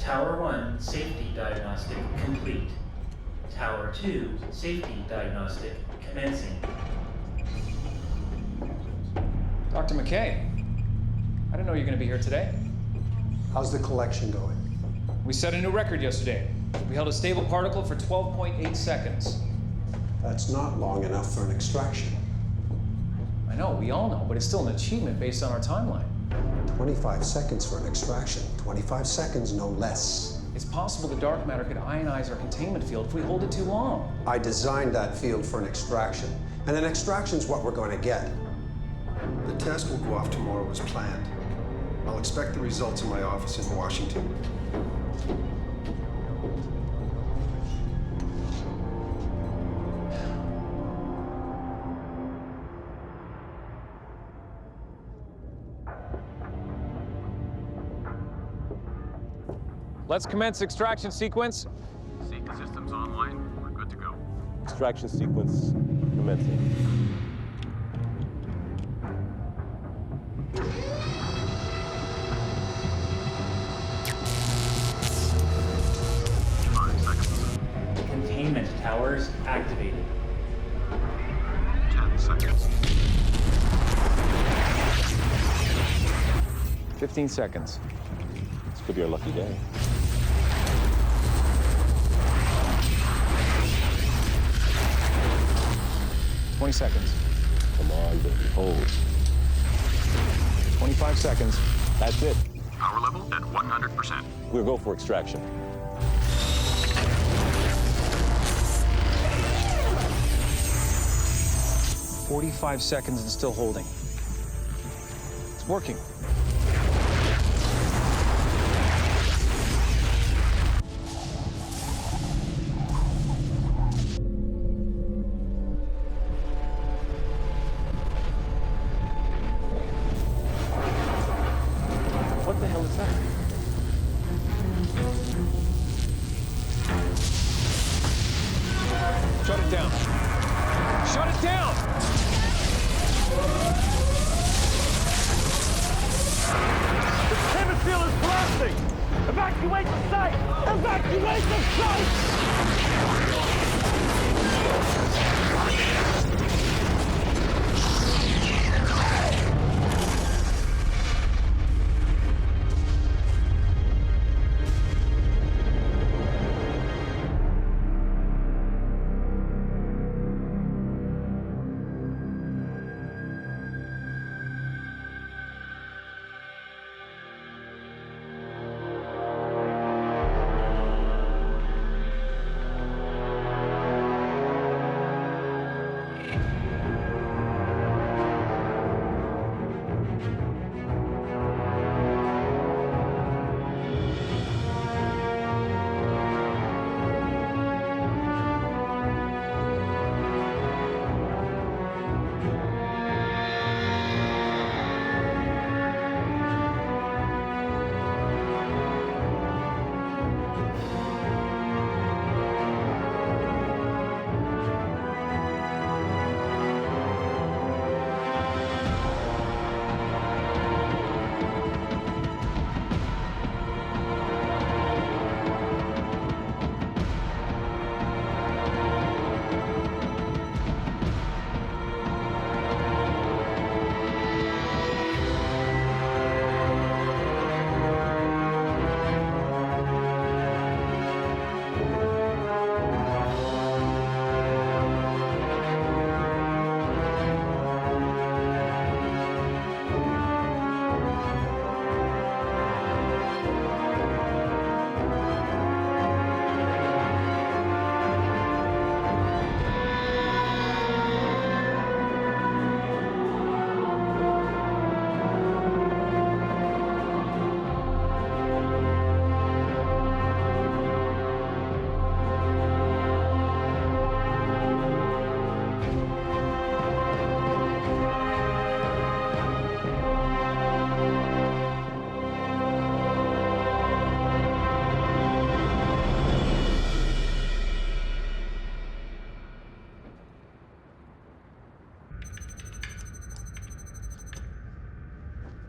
Tower 1, safety diagnostic complete. Tower 2, safety diagnostic commencing. Dr. McKay, I didn't know you were going to be here today. How's the collection going? We set a new record yesterday. We held a stable particle for 12.8 seconds. That's not long enough for an extraction. I know, we all know, but it's still an achievement based on our timeline. 25 seconds for an extraction. 25 seconds, no less. It's possible the dark matter could ionize our containment field if we hold it too long. I designed that field for an extraction, and an extraction's what we're going to get. The test will go off tomorrow as planned. I'll expect the results in my office in Washington. Let's commence extraction sequence. Safety systems online. We're good to go. Extraction sequence commencing. Containment towers activated. 10 seconds. 15 seconds. This could be our lucky day. 20 seconds. Come on, baby, hold. 25 seconds. That's it. Power level at 100%. We'll go for extraction. "45 seconds and still holding. It's working. What the hell is that? Shut it down. Shut it down! The containment field is collapsing! Evacuate the site! Evacuate the site!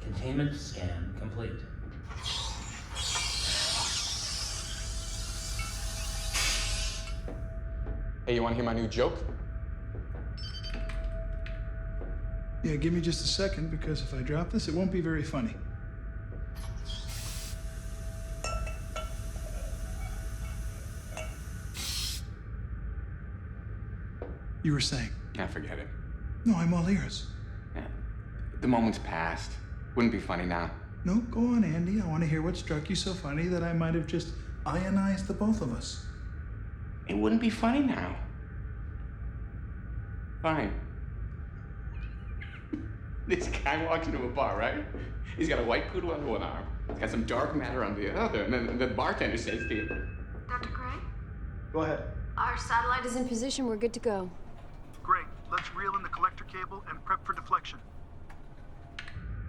Containment scan complete. Hey, you want to hear my new joke? Yeah, give me just a second, because if I drop this, it won't be very funny. You were saying? Nah, forget it. No, I'm all ears. Yeah. The moment's past. Wouldn't be funny now. No, go on, Andy. I want to hear what struck you so funny that I might have just ionized the both of us. It wouldn't be funny now. Fine. This guy walks into a bar, right? He's got a white poodle under one arm. He's got some dark matter on the other. And then the bartender says to him, Dr. Gray? Go ahead. Our satellite is in position. We're good to go. Great. Let's reel in the collector cable and prep for deflection.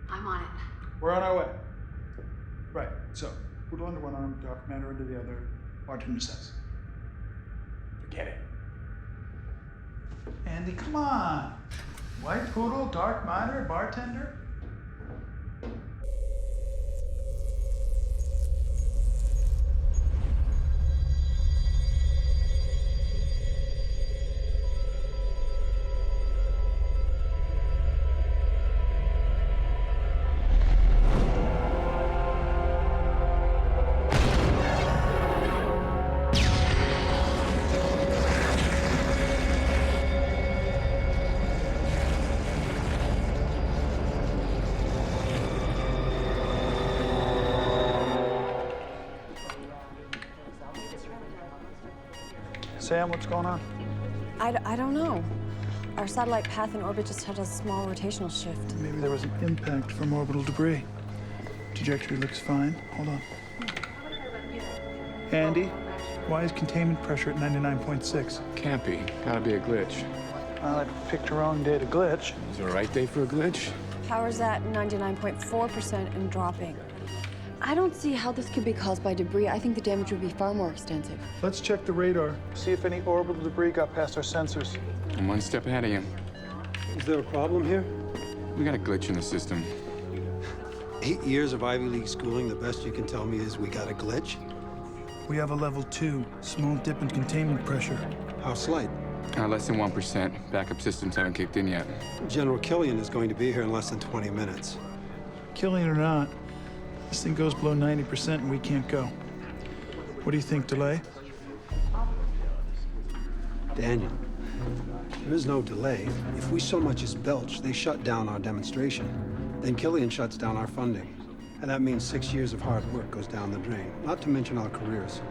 I'm on it. We're on our way. Right, so, poodle under one arm, dark matter under the other, bartender says. forget it. Andy, come on. White poodle, dark matter, bartender? Sam, what's going on? I don't know. Our satellite path and orbit just had a small rotational shift. Maybe there was an impact from orbital debris. Trajectory looks fine. Hold on. Andy, why is containment pressure at 99.6? Can't be. Gotta be a glitch. Well, I picked a wrong day to glitch. Is it the right day for a glitch? Power's at 99.4% and dropping. I don't see how this could be caused by debris. I think the damage would be far more extensive. Let's check the radar, see if any orbital debris got past our sensors. I'm one step ahead of you. Is there a problem here? We got a glitch in the system. 8 years of Ivy League schooling, the best you can tell me is we got a glitch? We have a level 2, small dip in containment pressure. How slight? Less than 1%. Backup systems haven't kicked in yet. General Killian is going to be here in less than 20 minutes. Killing or not, this thing goes below 90% and we can't go. What do you think, delay? Daniel, there is no delay. If we so much as belch, they shut down our demonstration. Then Killian shuts down our funding. And that means 6 years of hard work goes down the drain, not to mention our careers.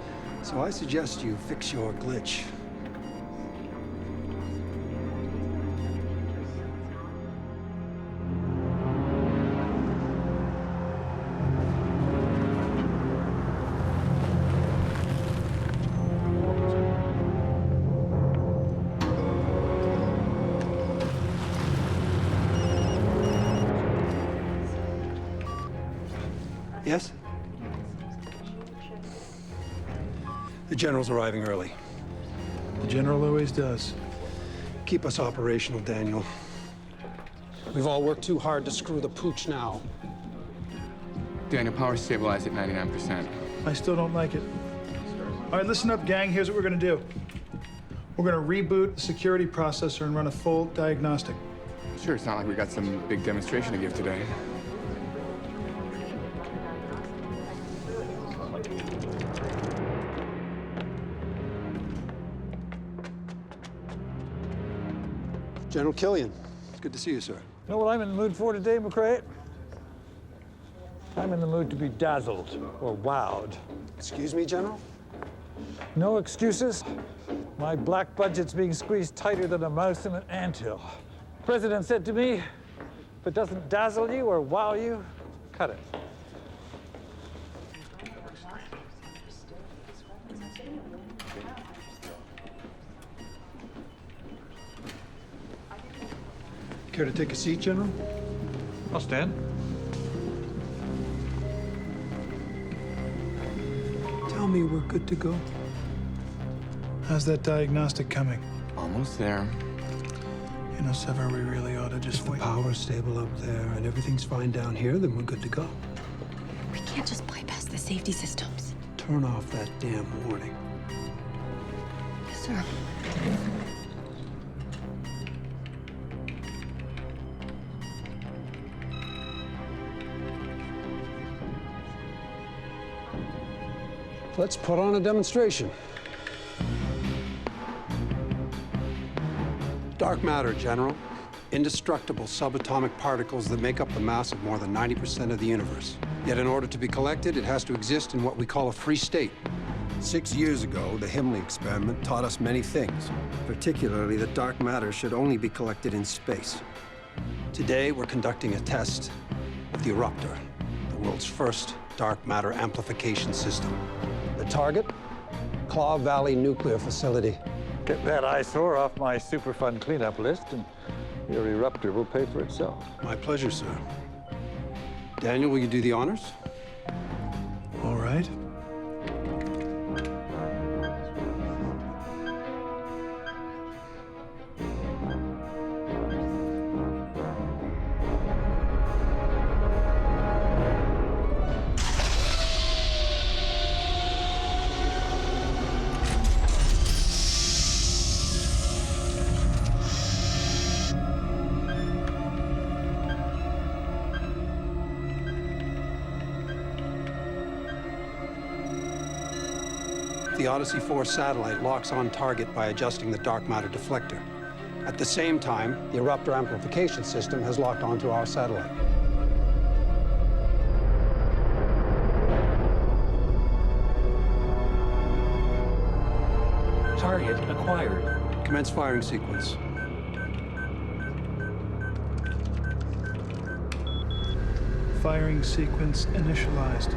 So I suggest you fix your glitch. Yes? The General's arriving early. The General always does. Keep us operational, Daniel. We've all worked too hard to screw the pooch now. Daniel, power stabilized at 99%. I still don't like it. All right, listen up, gang. Here's what we're gonna do. We're gonna reboot the security processor and run a full diagnostic. Sure, it's not like we got some big demonstration to give today. General Killian, it's good to see you, sir. You know what I'm in the mood for today, McCrae? I'm in the mood to be dazzled or wowed. Excuse me, General? No excuses. My black budget's being squeezed tighter than a mouse in an anthill. The president said to me, if it doesn't dazzle you or wow you, cut it. Care to take a seat, General? I'll stand. Tell me we're good to go. How's that diagnostic coming? Almost there. You know, Sever, we really ought to just If the wait. power's stable up there and everything's fine down here, then we're good to go. We can't just bypass the safety systems. Turn off that damn warning. sir. Let's put on a demonstration. Dark matter, General. Indestructible subatomic particles that make up the mass of more than 90% of the universe. Yet in order to be collected, it has to exist in what we call a free state. 6 years ago, the Himley experiment taught us many things, particularly that dark matter should only be collected in space. Today, we're conducting a test of the Eruptor, the world's first dark matter amplification system. The target? Claw Valley Nuclear Facility. Get that eyesore off my Superfund cleanup list, and your Eruptor will pay for itself. My pleasure, sir. Daniel, will you do the honors? All right. The Odyssey 4 satellite locks on target by adjusting the dark matter deflector. At the same time, the Eruptor amplification system has locked onto our satellite. Target acquired. Commence firing sequence. Firing sequence initialized.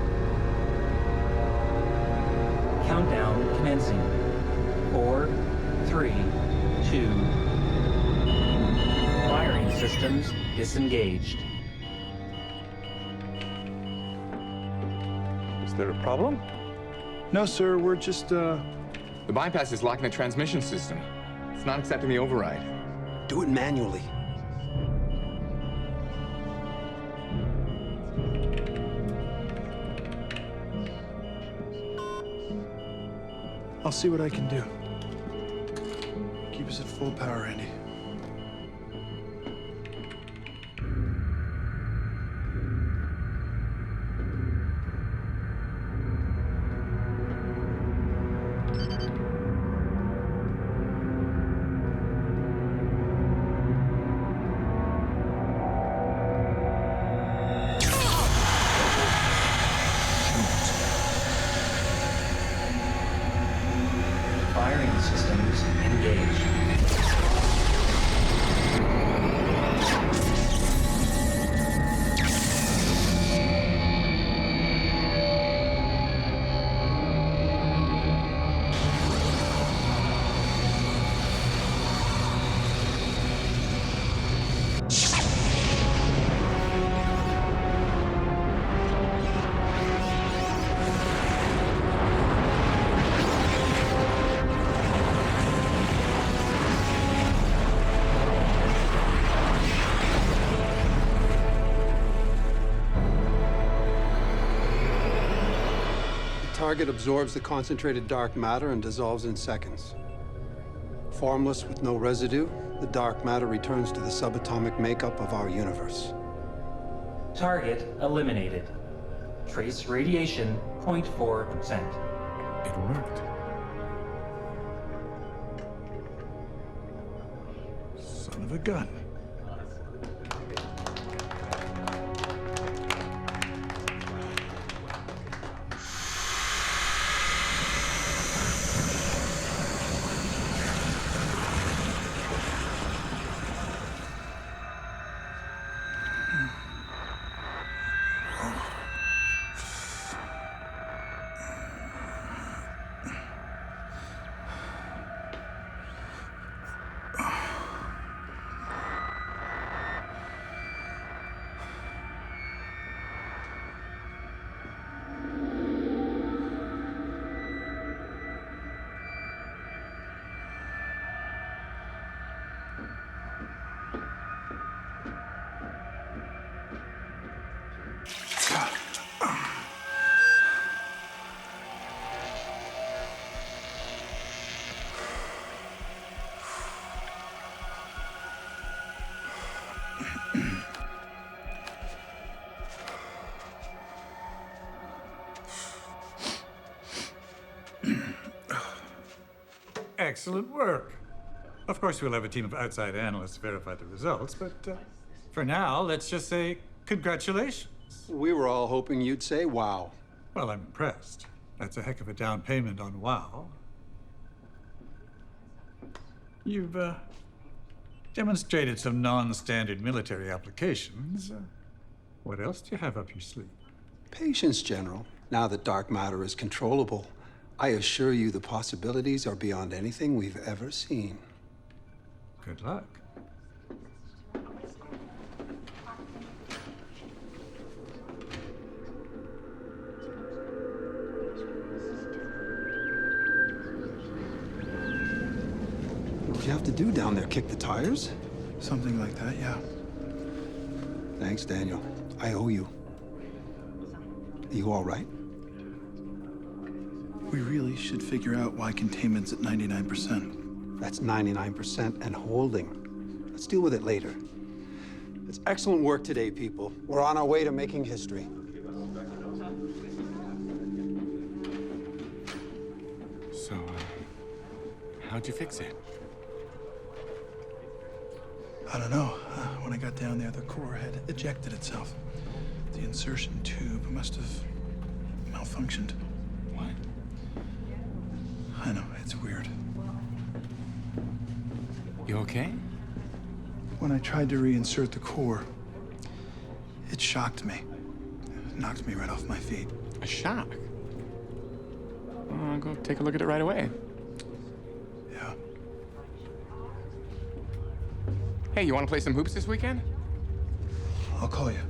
Countdown commencing. 4, 3, 2. Firing systems disengaged. Is there a problem? No, sir, we're just, The bypass is locking the transmission system. It's not accepting the override. Do it manually. I'll see what I can do. Keep us at full power, Andy. Firing systems engaged. The target absorbs the concentrated dark matter and dissolves in seconds. Formless with no residue, the dark matter returns to the subatomic makeup of our universe. Target eliminated. Trace radiation 0.4%. It worked. Son of a gun. Excellent work. Of course, we'll have a team of outside analysts to verify the results, but for now, let's just say congratulations. We were all hoping you'd say wow. Well, I'm impressed. That's a heck of a down payment on wow. You've demonstrated some non-standard military applications. What else do you have up your sleeve? Patience, General. Now that dark matter is controllable, I assure you the possibilities are beyond anything we've ever seen. Good luck. What'd you have to do down there? Kick the tires? Something like that, yeah. Thanks, Daniel. I owe you. Are you all right? We really should figure out why containment's at 99%. That's 99% and holding. Let's deal with it later. It's excellent work today, people. We're on our way to making history. So, how'd you fix it? I don't know. When I got down there, the core had ejected itself. The insertion tube must have malfunctioned. What? I know, it's weird. You okay? When I tried to reinsert the core, it shocked me. It knocked me right off my feet. A shock? I'll go take a look at it right away. Yeah. Hey, you want to play some hoops this weekend? I'll call you.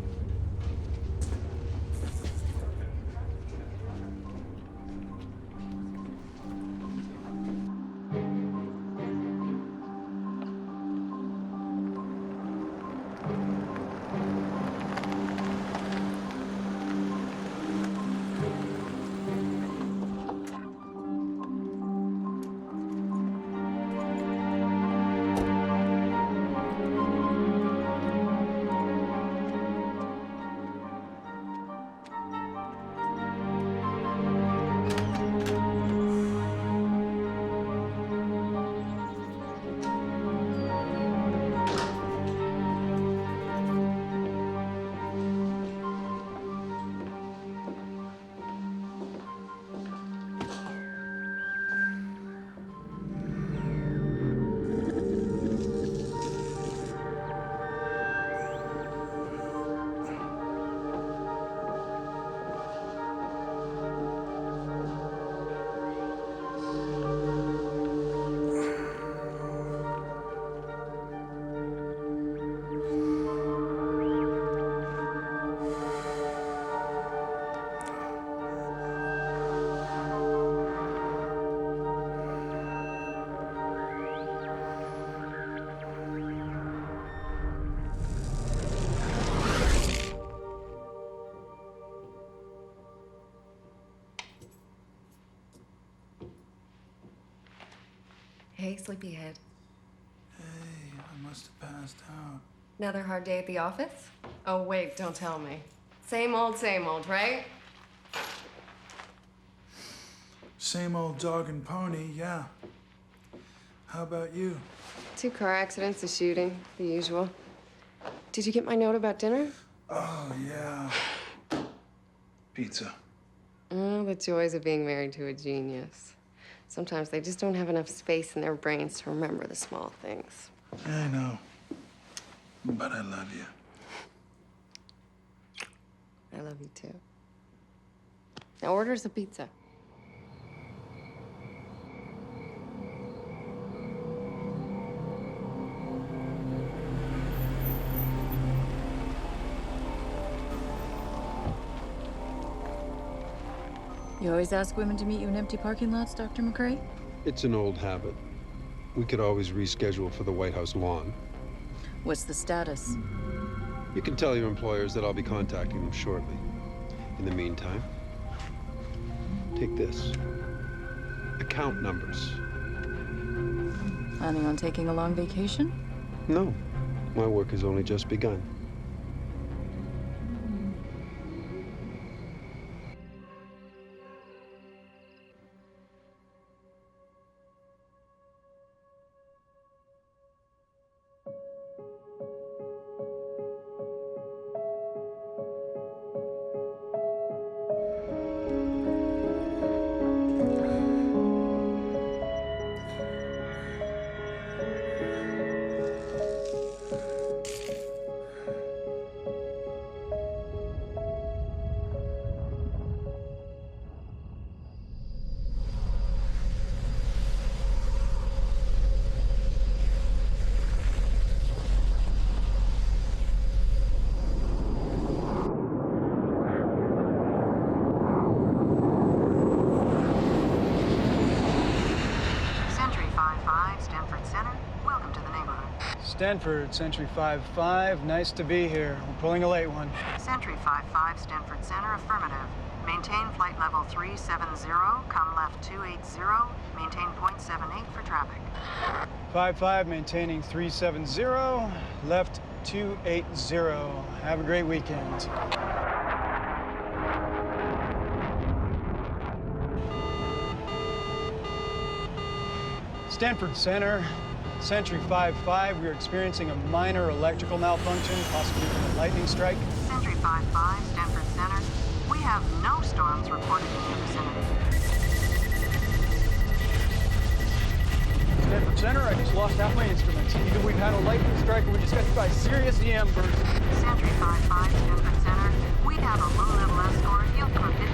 Hey, sleepyhead. Hey, I must have passed out. Another hard day at the office? Oh, wait, don't tell me. Same old, right? Same old dog and pony, yeah. How about you? 2 car accidents, a shooting, the usual. Did you get my note about dinner? Oh, yeah. Pizza. Oh, the joys of being married to a genius. Sometimes they just don't have enough space in their brains to remember the small things. I know. But I love you. I love you too. Now order us a pizza. You always ask women to meet you in empty parking lots, Dr. McCrae? It's an old habit. We could always reschedule for the White House lawn. What's the status? You can tell your employers that I'll be contacting them shortly. In the meantime, take this. Account numbers. Planning on taking a long vacation? No, my work has only just begun. Stanford, Sentry 5-5. Nice to be here. We're pulling a late one. Sentry 5-5, Stanford Center, affirmative. Maintain flight level 370, come left 280, maintain 0.78 for traffic. 5-5, maintaining 370, left 280. Have a great weekend. Stanford Center, Sentry 5-5. We're experiencing a minor electrical malfunction, possibly from a lightning strike. Sentry 5-5, Stanford Center. We have no storms reported in your vicinity. Stanford Center, I just lost half my instruments. Either we've had a lightning strike or we just got hit by a serious EM burst. Sentry 5-5, Stanford Center. We have a low-level escort. He'll come hit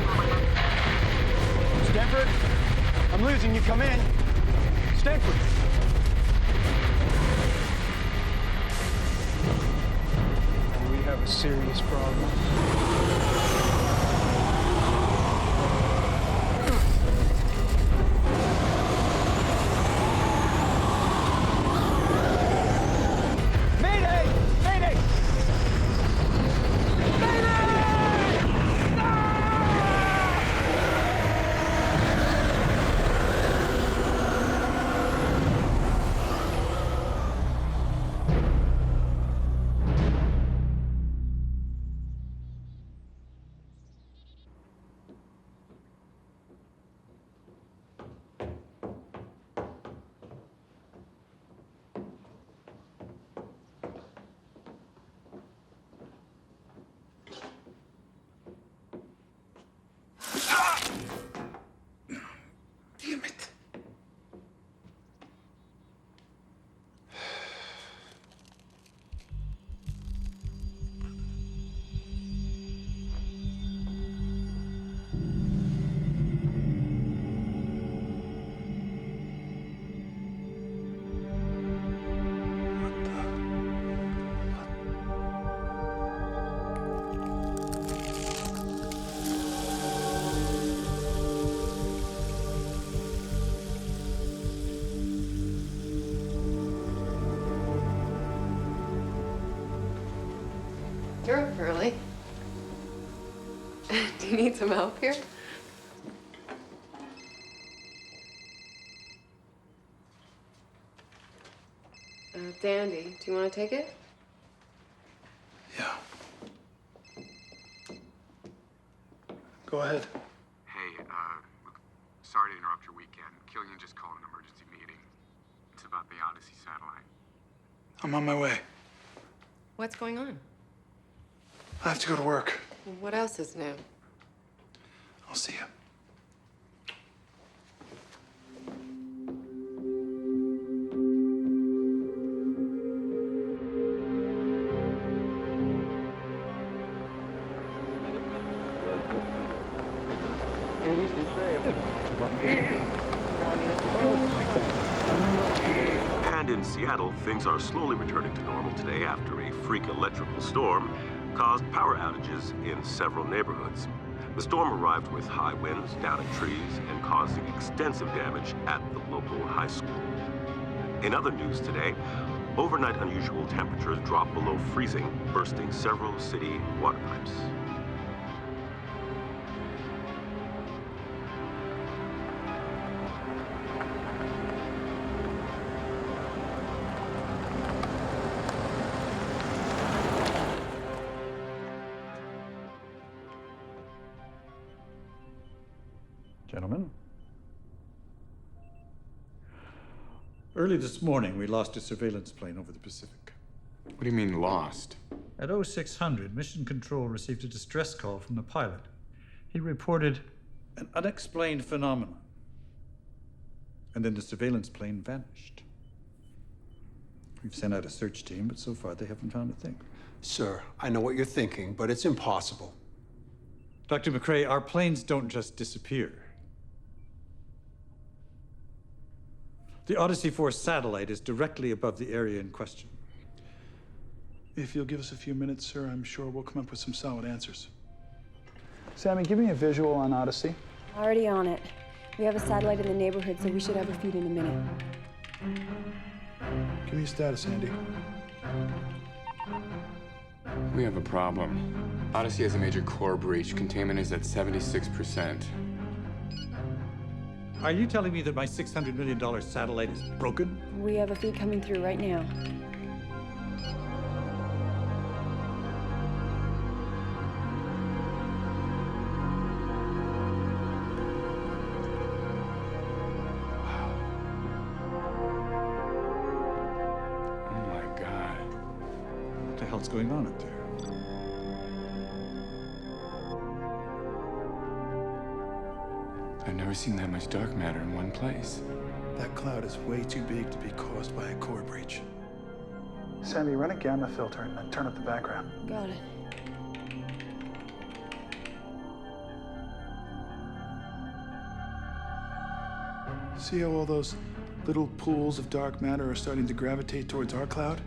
with Stanford, I'm losing you. Come in. Stanford. We have a serious problem. You're up early. Do you need some help here? Dandy, do you want to take it? Yeah. Go ahead. Hey, look, sorry to interrupt your weekend. Killian just called an emergency meeting. It's about the Odyssey satellite. I'm on my way. What's going on? I have to go to work. What else is new? I'll see you. And in Seattle, things are slowly returning to normal today after a freak electrical storm caused power outages in several neighborhoods. The storm arrived with high winds, downing trees, and causing extensive damage at the local high school. In other news today, overnight unusual temperatures dropped below freezing, bursting several city water pipes. Gentlemen. Early this morning, we lost a surveillance plane over the Pacific. What do you mean, lost? At 0600, Mission Control received a distress call from the pilot. He reported an unexplained phenomenon. And then the surveillance plane vanished. We've sent out a search team, but so far they haven't found a thing. Sir, I know what you're thinking, but it's impossible. Dr. McRae, our planes don't just disappear. The Odyssey 4 satellite is directly above the area in question. If you'll give us a few minutes, sir, I'm sure we'll come up with some solid answers. Sammy, give me a visual on Odyssey. Already on it. We have a satellite in the neighborhood, so we should have a feed in a minute. Give me a status, Andy. We have a problem. Odyssey has a major core breach. Containment is at 76%. Are you telling me that my $600 million satellite is broken? We have a feed coming through right now. Oh my God. What the hell's going on up there? I've never seen that much dark matter in one place. That cloud is way too big to be caused by a core breach. Sammy, run a gamma filter and then turn up the background. Got it. See how all those little pools of dark matter are starting to gravitate towards our cloud?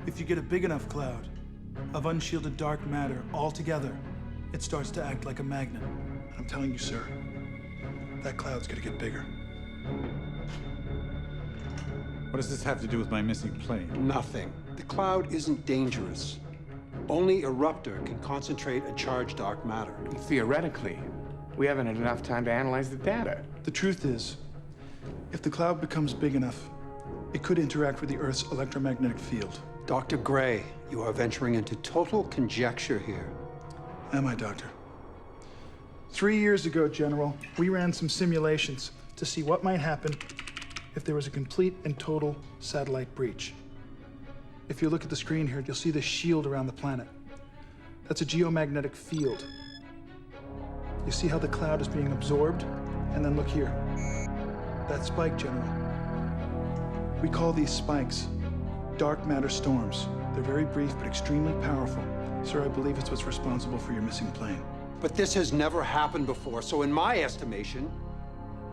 If you get a big enough cloud of unshielded dark matter all together, it starts to act like a magnet. I'm telling you, sir, that cloud's gonna get bigger. What does this have to do with my missing plane? Nothing. The cloud isn't dangerous. Only Eruptor can concentrate a charged dark matter. Theoretically, we haven't had enough time to analyze the data. The truth is, if the cloud becomes big enough, it could interact with the Earth's electromagnetic field. Dr. Gray, you are venturing into total conjecture here. Am I, Doctor? 3 years ago, General, we ran some simulations to see what might happen if there was a complete and total satellite breach. If you look at the screen here, you'll see the shield around the planet. That's a geomagnetic field. You see how the cloud is being absorbed? And then look here. That spike, General. We call these spikes dark matter storms. They're very brief but extremely powerful. Sir, I believe it's what's responsible for your missing plane. But this has never happened before, so in my estimation,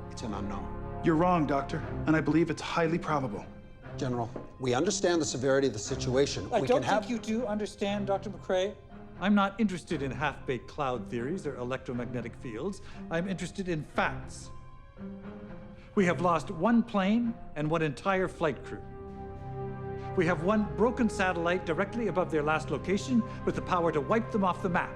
it's an unknown. You're wrong, Doctor, and I believe it's highly probable. General, we understand the severity of the situation. I don't think you do understand, Dr. McCrae. I'm not interested in half-baked cloud theories or electromagnetic fields. I'm interested in facts. We have lost one plane and one entire flight crew. We have one broken satellite directly above their last location with the power to wipe them off the map.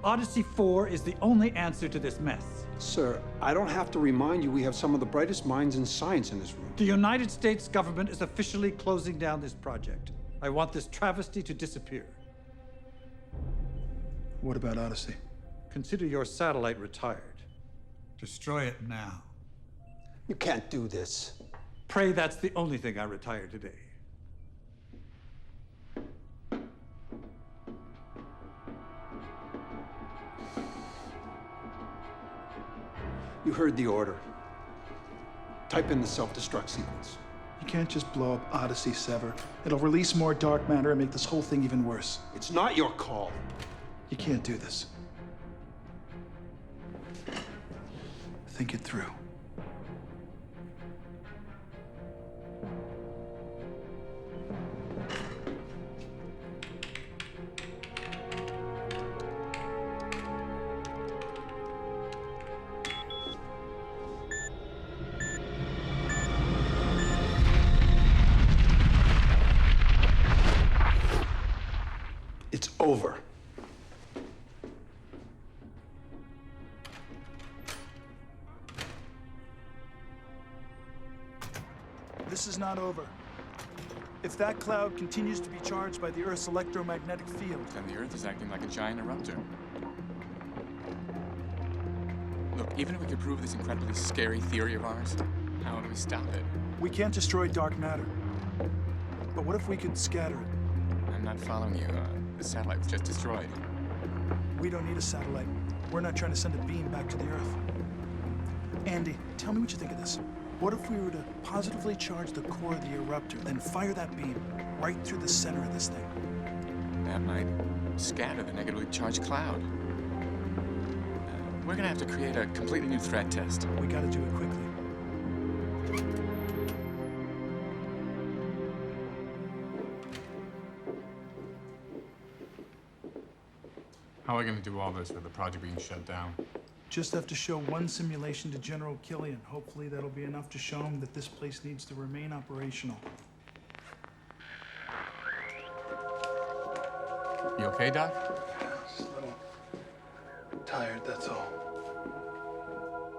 Odyssey 4 is the only answer to this mess. Sir, I don't have to remind you we have some of the brightest minds in science in this room. The United States government is officially closing down this project. I want this travesty to disappear. What about Odyssey? Consider your satellite retired. Destroy it now. You can't do this. Pray that's the only thing I retire today. You heard the order. Type in the self-destruct sequence. You can't just blow up Odyssey 7. It'll release more dark matter and make this whole thing even worse. It's not your call. You can't do this. Think it through. It's over. This is not over. If that cloud continues to be charged by the Earth's electromagnetic field, Then the Earth is acting like a giant eruptor. Look, even if we could prove this incredibly scary theory of ours, how do we stop it? we can't destroy dark matter. But what if we could scatter it? I'm not following you. The satellite was just destroyed. We don't need a satellite. We're not trying to send a beam back to the Earth. Andy, tell me what you think of this. What if we were to positively charge the core of the eruptor, then fire that beam right through the center of this thing? That might scatter the negatively charged cloud. We're gonna have to create a completely new threat test. We gotta do it quickly. How are we gonna do all this with the project being shut down? Just have to show one simulation to General Killian. Hopefully that'll be enough to show him that this place needs to remain operational. You okay, Doc? Just a little tired, that's all.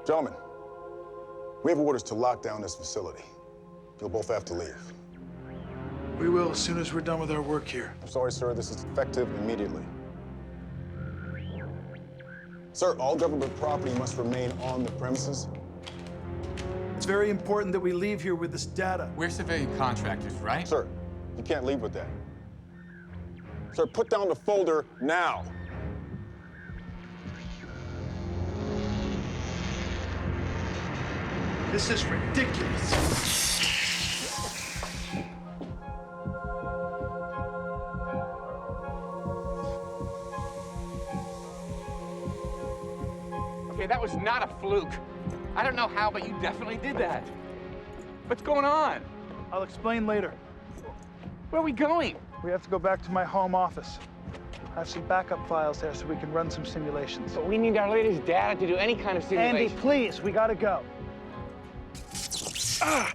Gentlemen, we have orders to lock down this facility. You'll both have to leave. We will as soon as we're done with our work here. Sorry, sir, this is effective immediately. Sir, all government property must remain on the premises. It's very important that we leave here with this data. We're civilian contractors, right? Sir, you can't leave with that. Sir, put down the folder now. This is ridiculous. Okay, that was not a fluke. I don't know how, but you definitely did that. What's going on? I'll explain later. Where are we going? We have to go back to my home office. I have some backup files there so we can run some simulations. But we need our latest data to do any kind of simulation. Andy, please, we gotta go. Ah!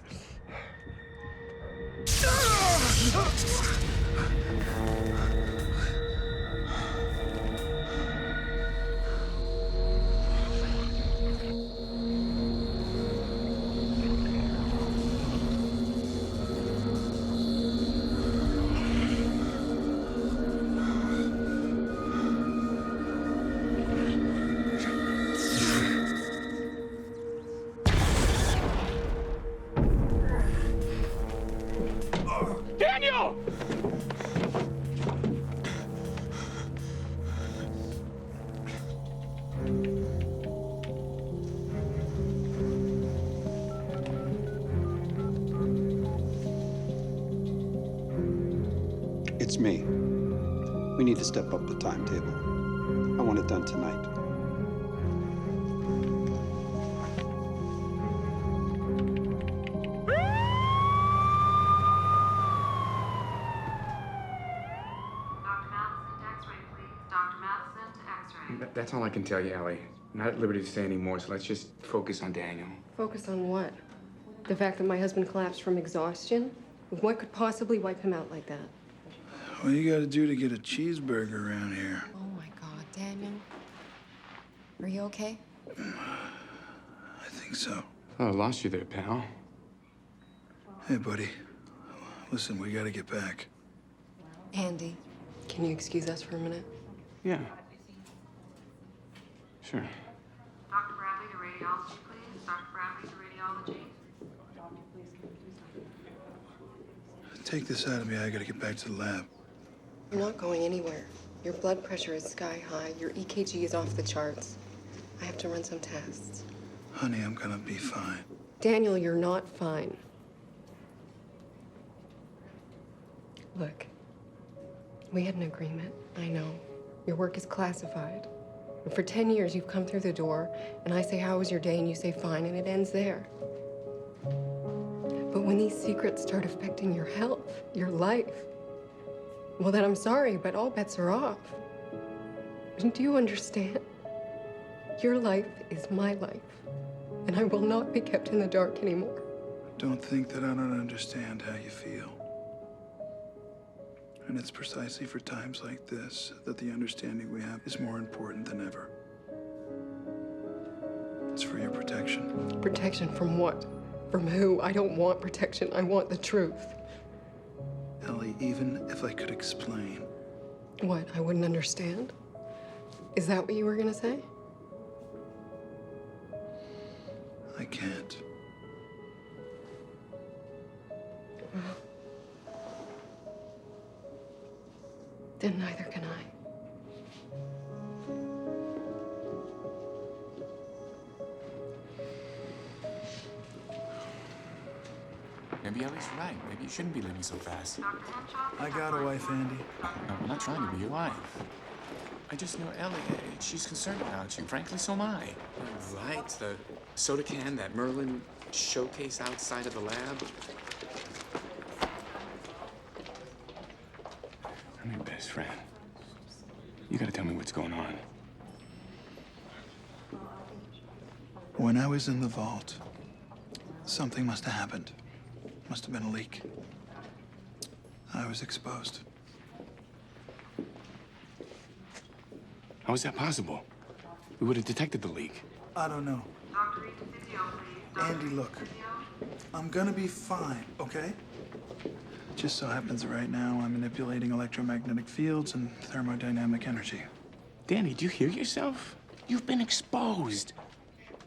Daniel! It's me. We need to step up the timetable. I want it done tonight. That's all I can tell you, Ellie. I'm not at liberty to say any more, so let's just focus on Daniel. Focus on what? The fact that my husband collapsed from exhaustion? What could possibly wipe him out like that? What you gotta do to get a cheeseburger around here? Oh my God, Daniel. Are you okay? I think so. Oh, I lost you there, pal. Hey, buddy. Listen, we gotta get back. Andy, can you excuse us for a minute? Yeah. Sure. Dr. Bradley to radiology, please. Dr. Bradley to radiology. Take this out of me. I gotta get back to the lab. You're not going anywhere. Your blood pressure is sky high. Your EKG is off the charts. I have to run some tests. Honey, I'm gonna be fine. Daniel, you're not fine. Look, we had an agreement. I know. Your work is classified. And for 10 years, you've come through the door, and I say, how was your day? And you say, fine, and it ends there. But when these secrets start affecting your health, your life, well, then I'm sorry, but all bets are off. Do you understand? Your life is my life, and I will not be kept in the dark anymore. Don't think that I don't understand how you feel. And it's precisely for times like this that the understanding we have is more important than ever. It's for your protection. Protection from what? From who? I don't want protection. I want the truth. Ellie, even if I could explain. What? I wouldn't understand? Is that what you were gonna say? I can't. Then neither can I. Maybe Ellie's right. Maybe you shouldn't be leaving so fast. I got a wife, Andy. No, I'm not trying to be your wife. I just know Ellie. She's concerned about you. Frankly, so am I. Right. The soda can, that Merlin showcase outside of the lab. I'm your best friend. You gotta tell me what's going on. When I was in the vault, something must have happened. Must have been a leak. I was exposed. How is that possible? We would have detected the leak. I don't know. Andy, look. I'm gonna be fine, okay? Just so happens right now I'm manipulating electromagnetic fields and thermodynamic energy. Danny, do you hear yourself? You've been exposed.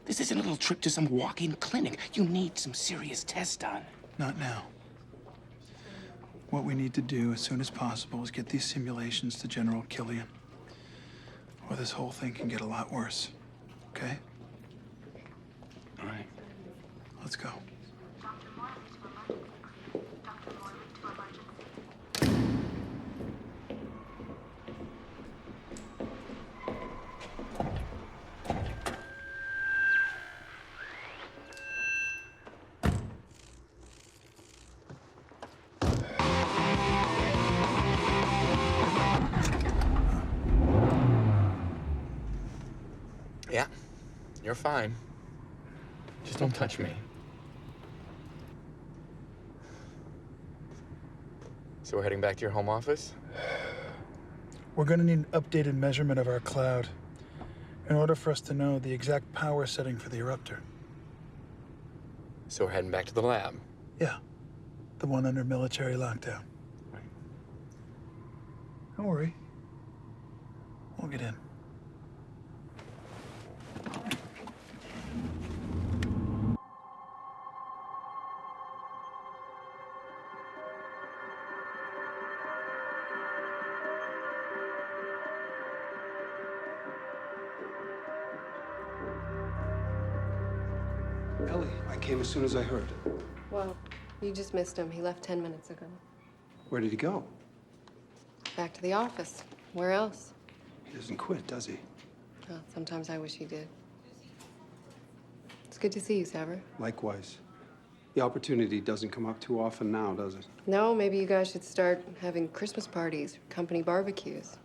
This isn't a little trip to some walk-in clinic. You need some serious tests done. Not now. What we need to do as soon as possible is get these simulations to General Killian, or this whole thing can get a lot worse. Okay? All right. Let's go. Yeah, you're fine. Just don't touch me. So we're heading back to your home office? We're gonna need an updated measurement of our cloud in order for us to know the exact power setting for the eruptor. So we're heading back to the lab? Yeah, the one under military lockdown. Right. Don't worry. We'll get in. Ellie, I came as soon as I heard. Well, you just missed him. He left 10 minutes ago. Where did he go? Back to the office. Where else? He doesn't quit, does he? Well, sometimes I wish he did. It's good to see you, Saber. Likewise. The opportunity doesn't come up too often now, does it? No, maybe you guys should start having Christmas parties, company barbecues.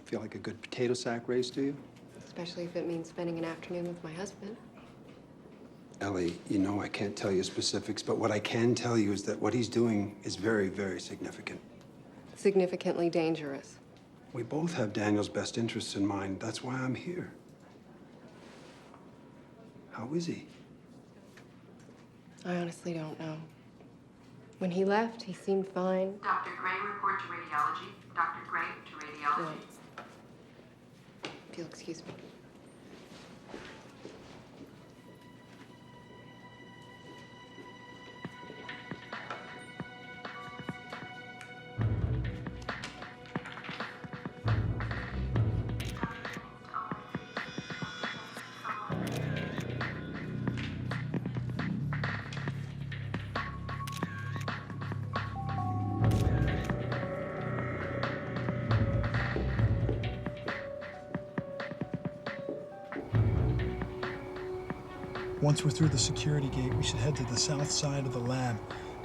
Feel like a good potato sack race, do you? Especially if it means spending an afternoon with my husband. Ellie, you know I can't tell you specifics, but what I can tell you is that what he's doing is very, very significant. Significantly dangerous. We both have Daniel's best interests in mind. That's why I'm here. How is he? I honestly don't know. When he left, he seemed fine. Dr. Gray, report to radiology. Dr. Gray to radiology. If you'll excuse me. Once we're through the security gate, we should head to the south side of the lab.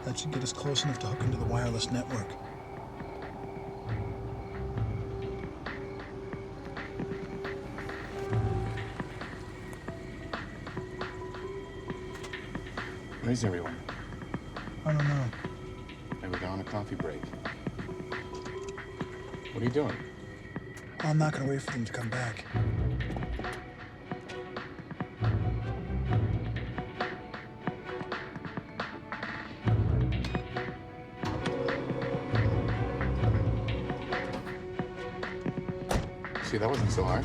That should get us close enough to hook into the wireless network. Where's everyone? I don't know. They were on a coffee break. What are you doing? I'm not gonna wait for them to come back. See, that wasn't so hard.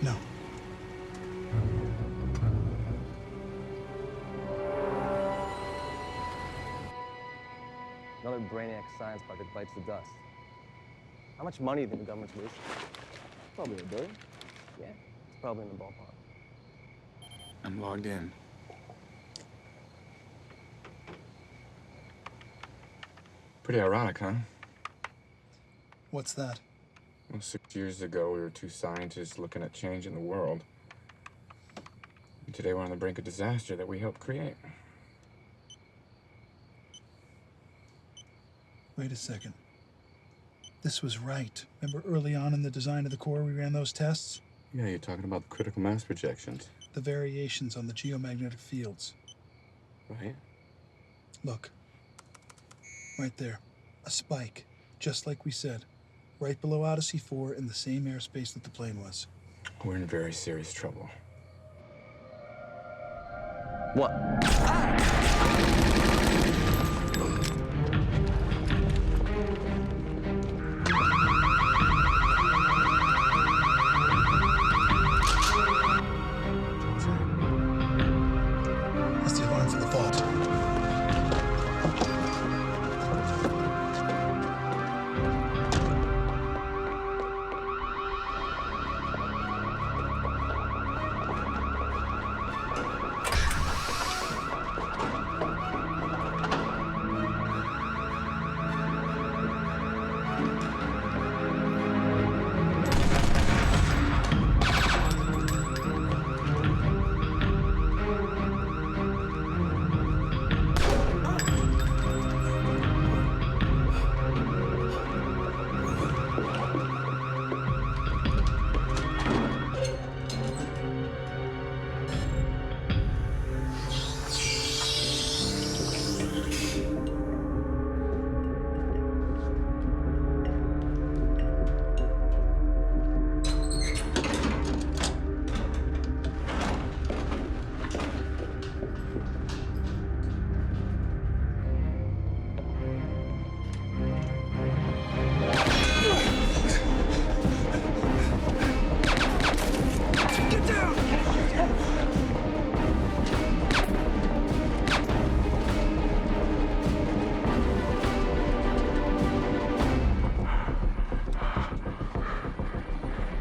No. Another brainiac science bucket bites the dust. How much money do you think the government's wasting? Probably $1 billion. Yeah, it's probably in the ballpark. I'm logged in. Pretty ironic, huh? What's that? Well, 6 years ago, we were two scientists looking at change in the world. And today, we're on the brink of disaster that we helped create. Wait a second. This was right. Remember early on in the design of the core, we ran those tests? Yeah, you're talking about the critical mass projections. The variations on the geomagnetic fields. Right? Look. Right there. A spike. Just like we said. right below Odyssey 4 in the same airspace that the plane was. We're in very serious trouble. What? That's the alarm for the vault.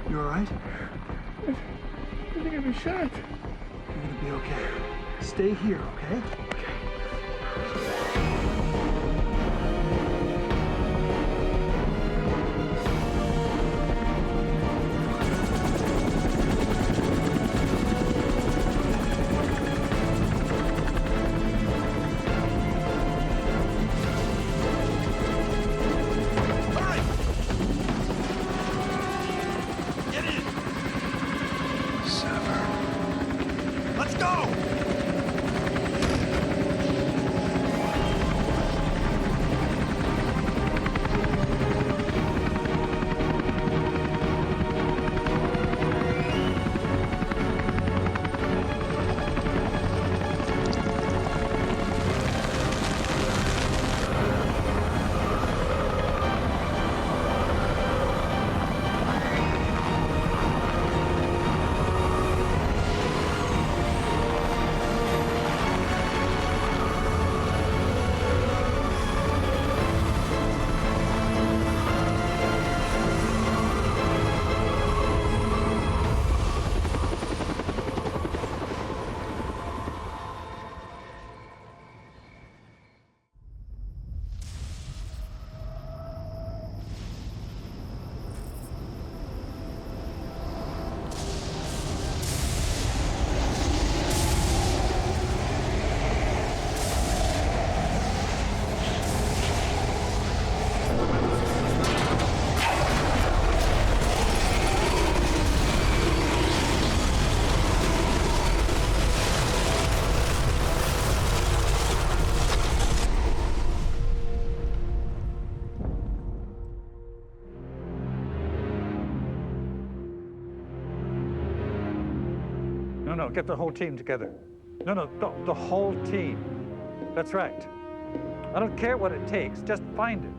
You all right? I think I've been shot. You're gonna be okay. Stay here, okay? Let's go! No, get the whole team together. No, the whole team. That's right. I don't care what it takes, just find it.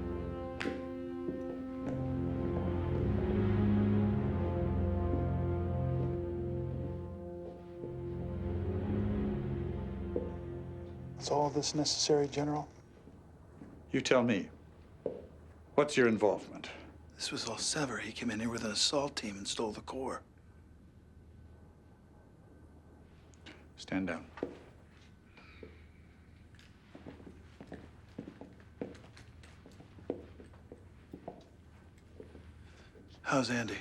Is all this necessary, General? You tell me. What's your involvement? This was all Sever. He came in here with an assault team and stole the core. Stand down. How's Andy?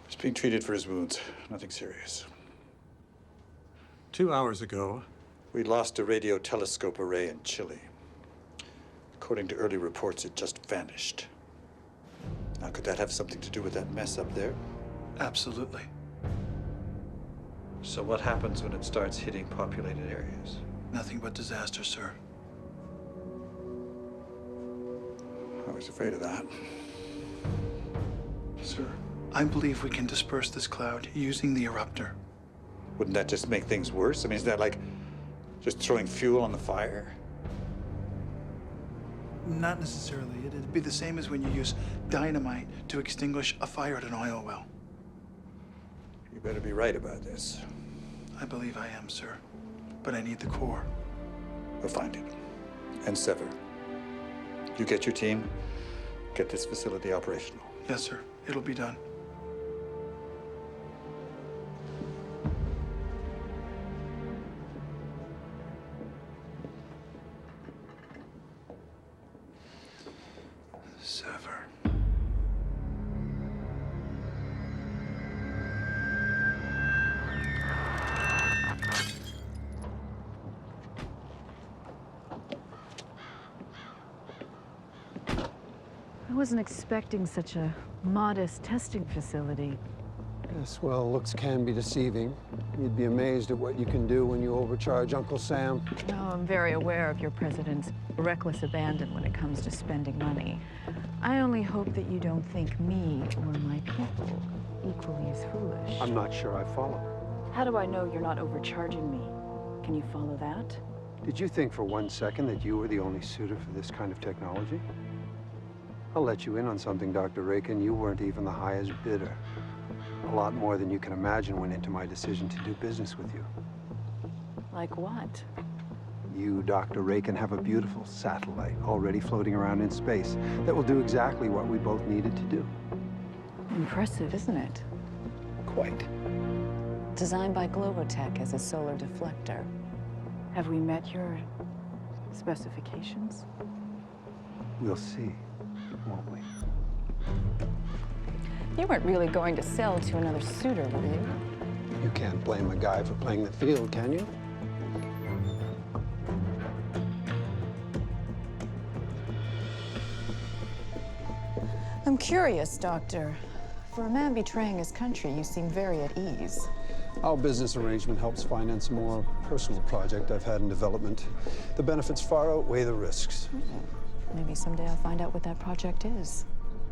He's being treated for his wounds. Nothing serious. 2 hours ago, we lost a radio telescope array in Chile. According to early reports, it just vanished. Now, could that have something to do with that mess up there? Absolutely. So what happens when it starts hitting populated areas? Nothing but disaster, sir. I was afraid of that. Sir, I believe we can disperse this cloud using the eruptor. Wouldn't that just make things worse? I mean, is that like just throwing fuel on the fire? Not necessarily. It'd be the same as when you use dynamite to extinguish a fire at an oil well. You better be right about this. I believe I am, sir. But I need the core. We'll find it. And sever. You get your team, get this facility operational. Yes, sir. It'll be done. Sever. I wasn't expecting such a modest testing facility. Yes, well, looks can be deceiving. You'd be amazed at what you can do when you overcharge Uncle Sam. No, I'm very aware of your president's reckless abandon when it comes to spending money. I only hope that you don't think me or my people equally as foolish. I'm not sure I follow. How do I know you're not overcharging me? Can you follow that? Did you think for 1 second that you were the only suitor for this kind of technology? I'll let you in on something, Dr. Rakin. You weren't even the highest bidder. A lot more than you can imagine went into my decision to do business with you. Like what? You, Dr. Rakin, have a beautiful satellite already floating around in space that will do exactly what we both needed to do. Impressive, isn't it? Quite. Designed by Globotech as a solar deflector. Have we met your specifications? We'll see, won't we? You weren't really going to sell to another suitor, were you? You can't blame a guy for playing the field, can you? I'm curious, Doctor. For a man betraying his country, you seem very at ease. Our business arrangement helps finance a more personal project I've had in development. The benefits far outweigh the risks. Maybe someday I'll find out what that project is.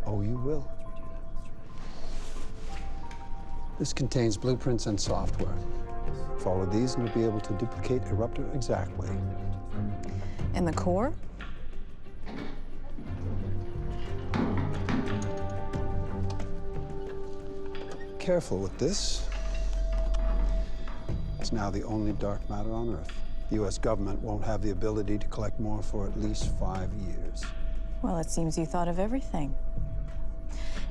Oh, you will. This contains blueprints and software. Follow these and you'll be able to duplicate Eruptor exactly. And the core? Careful with this. It's now the only dark matter on Earth. The U.S. government won't have the ability to collect more for at least 5 years. Well, it seems you thought of everything.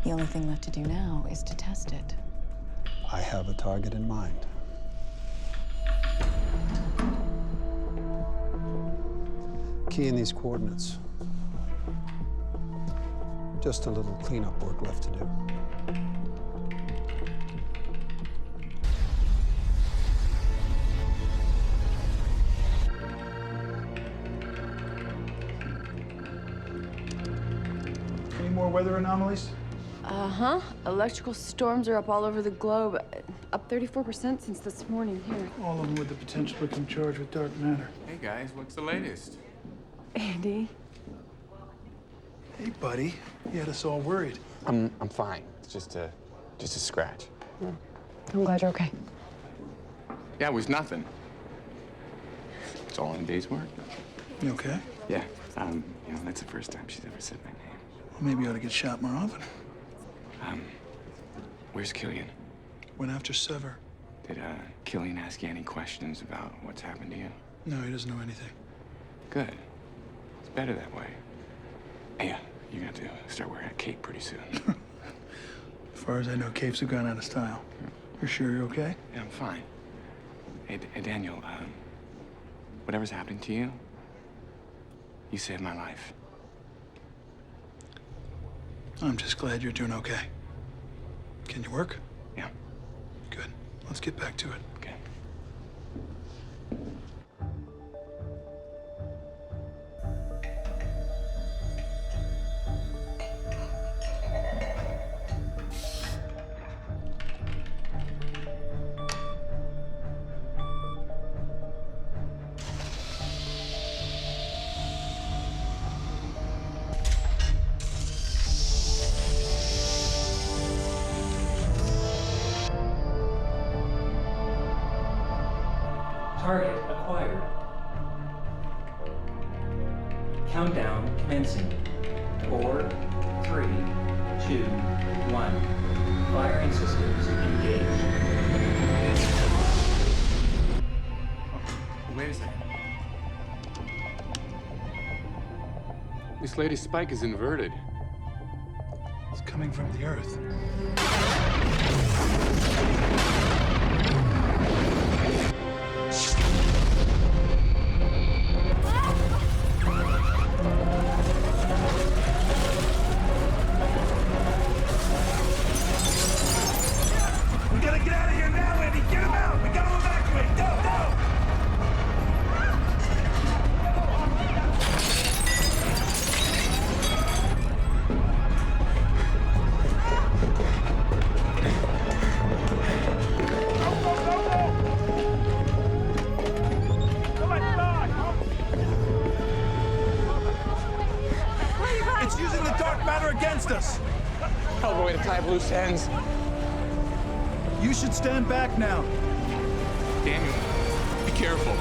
The only thing left to do now is to test it. I have a target in mind. Key in these coordinates. Just a little cleanup work left to do. Any more weather anomalies? Uh-huh. Electrical storms are up all over the globe. Up 34% since this morning here. All of them with the potential to become charged with dark matter. Hey guys, what's the latest? Andy? Hey, buddy. You had us all worried. I'm fine. It's just a scratch. I'm glad you're okay. Yeah, it was nothing. It's all in a day's work. You okay? Yeah. You know, that's the first time she's ever said my name. Well, maybe you ought to get shot more often. Where's Killian? Went after Sever. Did Killian ask you any questions about what's happened to you? No, he doesn't know anything. Good. It's better that way. Hey, you're gonna have to start wearing a cape pretty soon. As far as I know, capes have gone out of style. You're sure you're okay? Yeah, I'm fine. Hey, Daniel, whatever's happening to you, you saved my life. I'm just glad you're doing okay. Can you work? Yeah. Good. Let's get back to it. Okay. Target acquired. Countdown commencing. 4, 3, 2, 1. Firing systems engaged. Wait a second. This lady's spike is inverted. It's coming from the Earth. We gotta get out of here now, Andy! Get him out! We gotta evacuate! Go, go! It's using the dark matter against us! Hell of a way to tie up loose ends. You should stand back now. Daniel, be careful.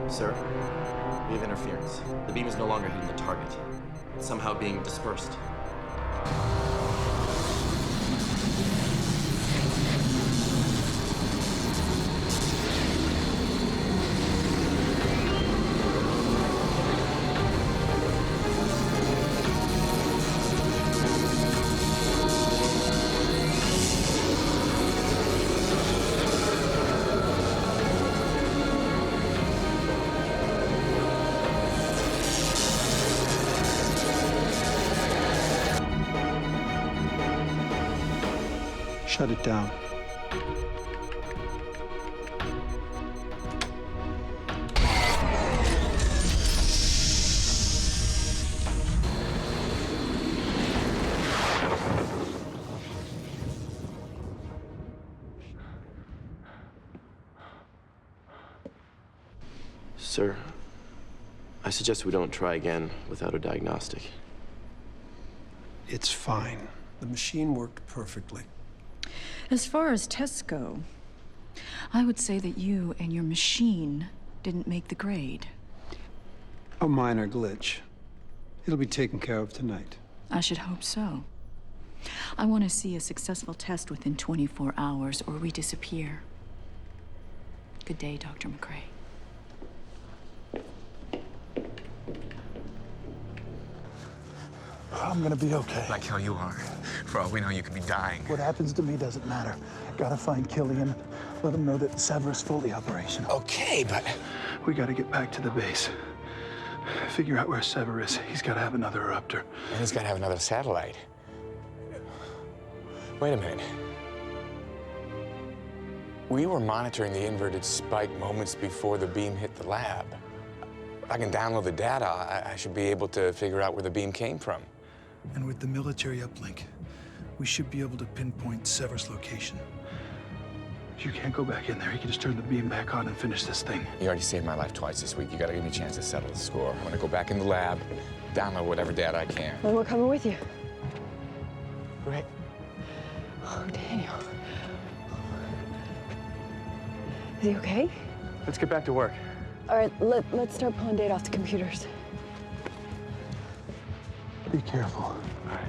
Sir, we have interference. The beam is no longer hitting the target. It's somehow being dispersed. Shut it down. Sir, I suggest we don't try again without a diagnostic. It's fine. The machine worked perfectly. As far as tests go, I would say that you and your machine didn't make the grade. A minor glitch. It'll be taken care of tonight. I should hope so. I want to see a successful test within 24 hours, or we disappear. Good day, Dr. McCrae. I'm gonna be okay. Like hell you are. For all we know, you could be dying. What happens to me doesn't matter. Gotta find Killian. Let him know that Sever's fully operational. Okay, but... We gotta get back to the base. Figure out where Sever is. He's gotta have another eruptor. And he's gotta have another satellite. Wait a minute. We were monitoring the inverted spike moments before the beam hit the lab. If I can download the data, I should be able to figure out where the beam came from. And with the military uplink, we should be able to pinpoint Sever's location. You can't go back in there. You can just turn the beam back on and finish this thing. You already saved my life twice this week. You gotta give me a chance to settle the score. I'm gonna go back in the lab, download whatever data I can. Well, we're coming with you. Great. Oh, Daniel. Is he okay? Let's get back to work. All right, let's start pulling data off the computers. Be careful. All right.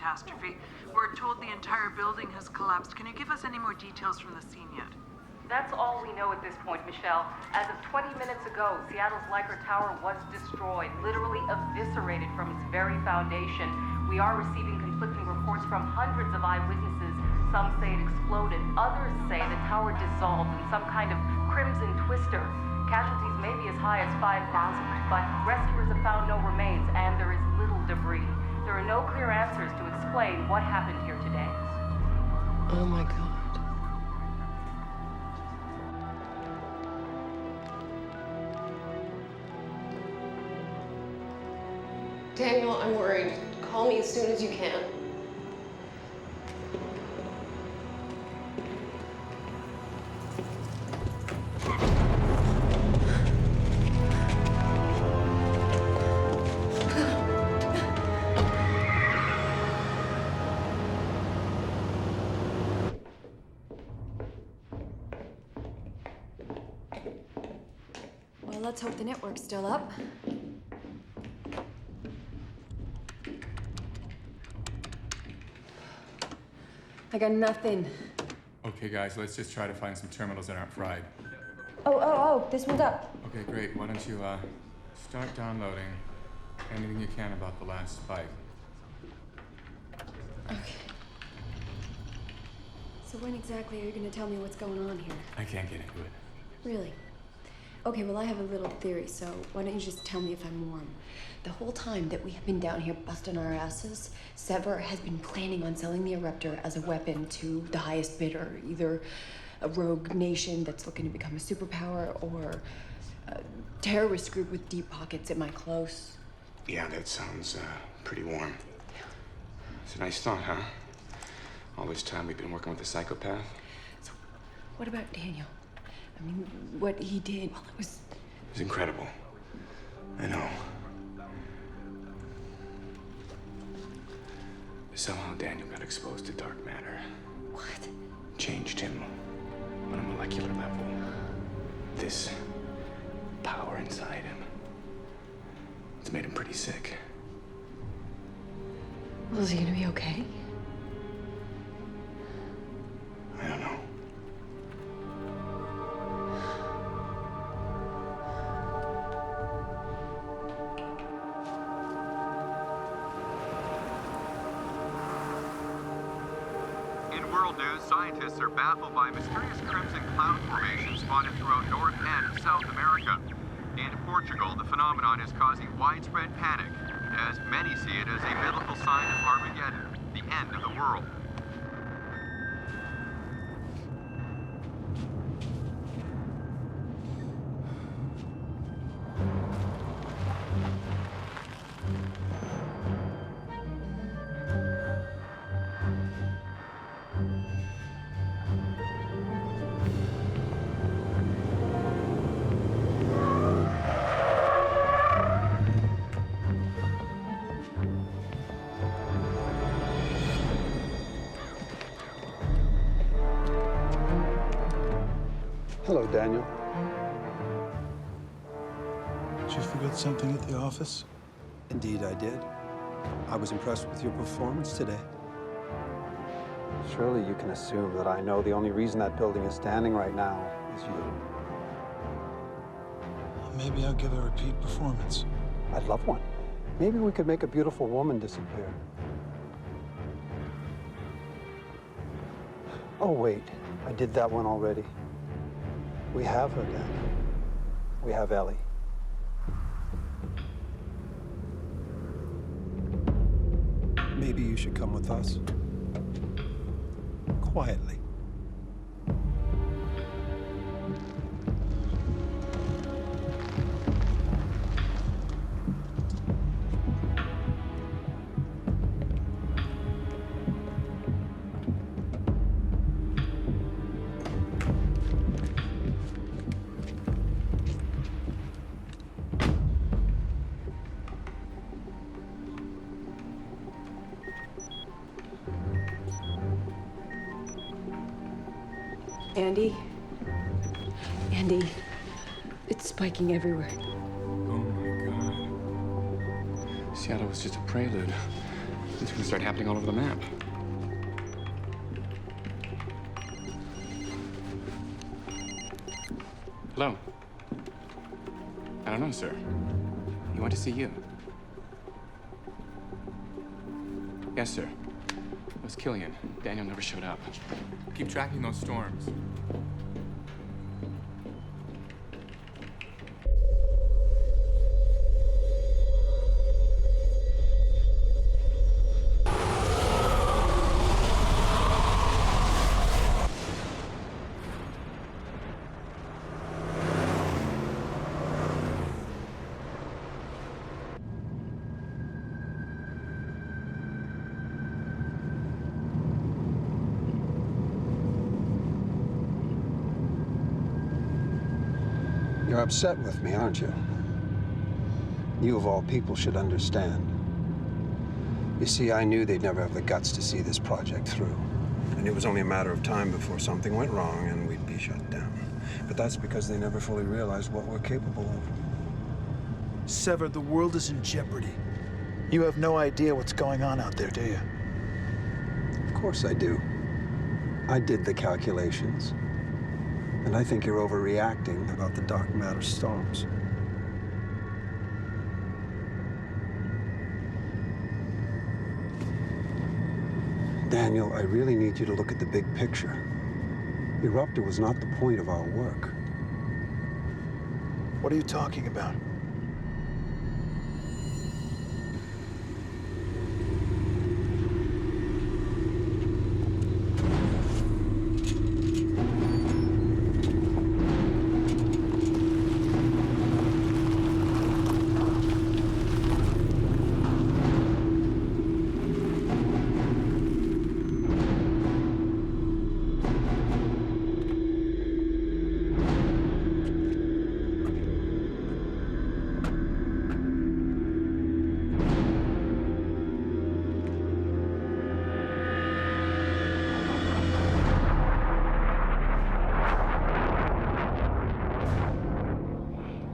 catastrophe. We're told the entire building has collapsed. Can you give us any more details from the scene yet? That's all we know at this point, Michelle. As of 20 minutes ago, Seattle's Leica Tower was destroyed, literally eviscerated from its very foundation. We are receiving conflicting reports from hundreds of eyewitnesses. Some say it exploded. Others say the tower dissolved in some kind of crimson twister. Casualties may be as high as 5,000, but rescuers have found no remains, and there is little debris. There are no clear answers to explain what happened here today. Oh my God. Daniel, I'm worried. Call me as soon as you can. Well, let's hope the network's still up. I got nothing. Okay, guys, let's just try to find some terminals that aren't fried. Oh, this one's up. Okay, great. Why don't you start downloading anything you can about the last spike. Okay. So when exactly are you going to tell me what's going on here? I can't get into it. Really? Okay, well, I have a little theory, so why don't you just tell me if I'm warm? The whole time that we have been down here busting our asses, Sever has been planning on selling the Eruptor as a weapon to the highest bidder, either a rogue nation that's looking to become a superpower or a terrorist group with deep pockets. Am I close? Yeah, that sounds pretty warm. It's a nice thought, huh? All this time we've been working with a psychopath. So, what about Daniel? I mean, what he did, well, it was incredible. I know. Somehow Daniel got exposed to dark matter. What? Changed him on a molecular level. This power inside him, it's made him pretty sick. Well, is he gonna be okay? I don't know. Scientists are baffled by mysterious crimson cloud formations spotted throughout North and South America. In Portugal, the phenomenon is causing widespread panic, as many see it as a biblical sign of Armageddon, the end of the world. Hello, Daniel. Did you forget something at the office? Indeed, I did. I was impressed with your performance today. Surely you can assume that I know the only reason that building is standing right now is you. Maybe I'll give a repeat performance. I'd love one. Maybe we could make a beautiful woman disappear. Oh, wait. I did that one already. We have her, Daniel. We have Ellie. Maybe you should come with us. Quietly. Andy, it's spiking everywhere. Oh my God. Seattle was just a prelude. It's gonna start happening all over the map. Hello? I don't know, sir. He went to see you. Yes, sir. It was Killian. Daniel never showed up. Keep tracking those storms. You're upset with me, aren't you? You, of all people, should understand. You see, I knew they'd never have the guts to see this project through. And it was only a matter of time before something went wrong and we'd be shut down. But that's because they never fully realized what we're capable of. Sever, the world is in jeopardy. You have no idea what's going on out there, do you? Of course I do. I did the calculations. And I think you're overreacting about the dark matter storms. Daniel, I really need you to look at the big picture. Eruptor was not the point of our work. What are you talking about?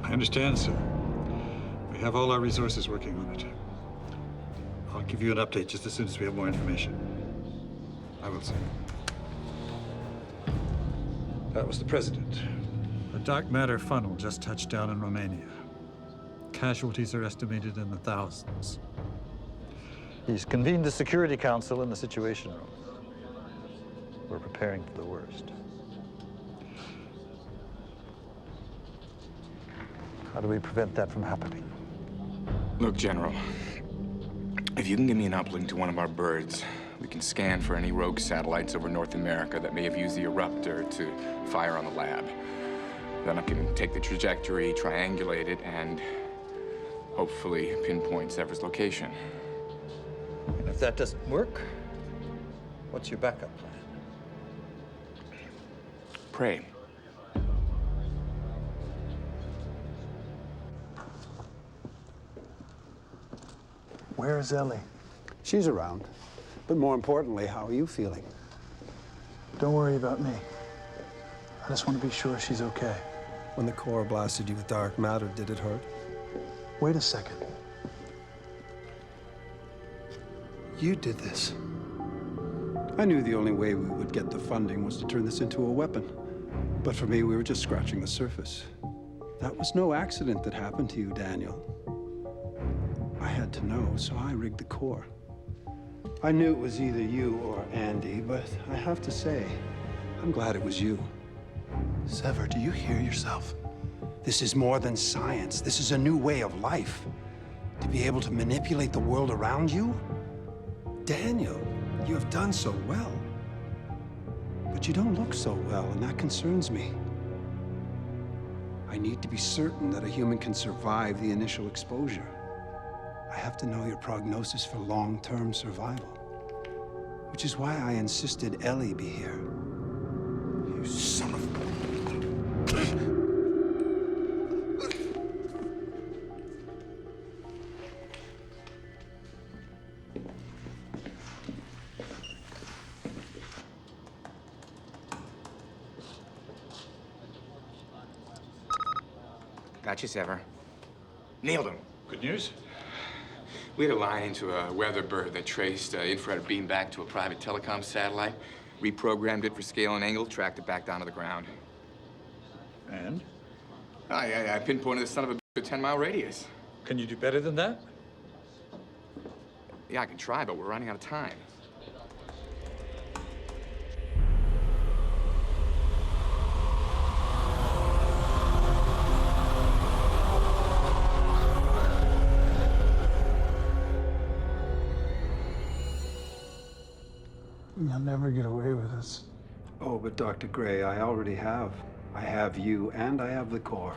I understand, sir. We have all our resources working on it. I'll give you an update just as soon as we have more information. I will, sir. That was the president. A dark matter funnel just touched down in Romania. Casualties are estimated in the thousands. He's convened the Security Council in the Situation Room. We're preparing for the worst. How do we prevent that from happening? Look, General, if you can give me an uplink to one of our birds, we can scan for any rogue satellites over North America that may have used the eruptor to fire on the lab. Then I can take the trajectory, triangulate it, and hopefully pinpoint Sever's location. And if that doesn't work, what's your backup plan? Pray. Where is Ellie? She's around. But more importantly, how are you feeling? Don't worry about me. I just want to be sure she's okay. When the core blasted you with dark matter, did it hurt? Wait a second. You did this. I knew the only way we would get the funding was to turn this into a weapon. But for me, we were just scratching the surface. That was no accident that happened to you, Daniel. I had to know, so I rigged the core. I knew it was either you or Andy, but I have to say, I'm glad it was you. Sever, do you hear yourself? This is more than science. This is a new way of life. To be able to manipulate the world around you? Daniel, you have done so well. But you don't look so well, and that concerns me. I need to be certain that a human can survive the initial exposure. I have to know your prognosis for long-term survival. Which is why I insisted Ellie be here. You son of... Got you, Sever. Nailed him. Good news? We had a line into a weather bird that traced infrared beam back to a private telecom satellite, reprogrammed it for scale and angle, tracked it back down to the ground. And? I pinpointed the son of a 10-mile radius. Can you do better than that? Yeah, I can try, but we're running out of time. You'll never get away with this. Oh, but Dr. Gray, I already have. I have you, and I have the core.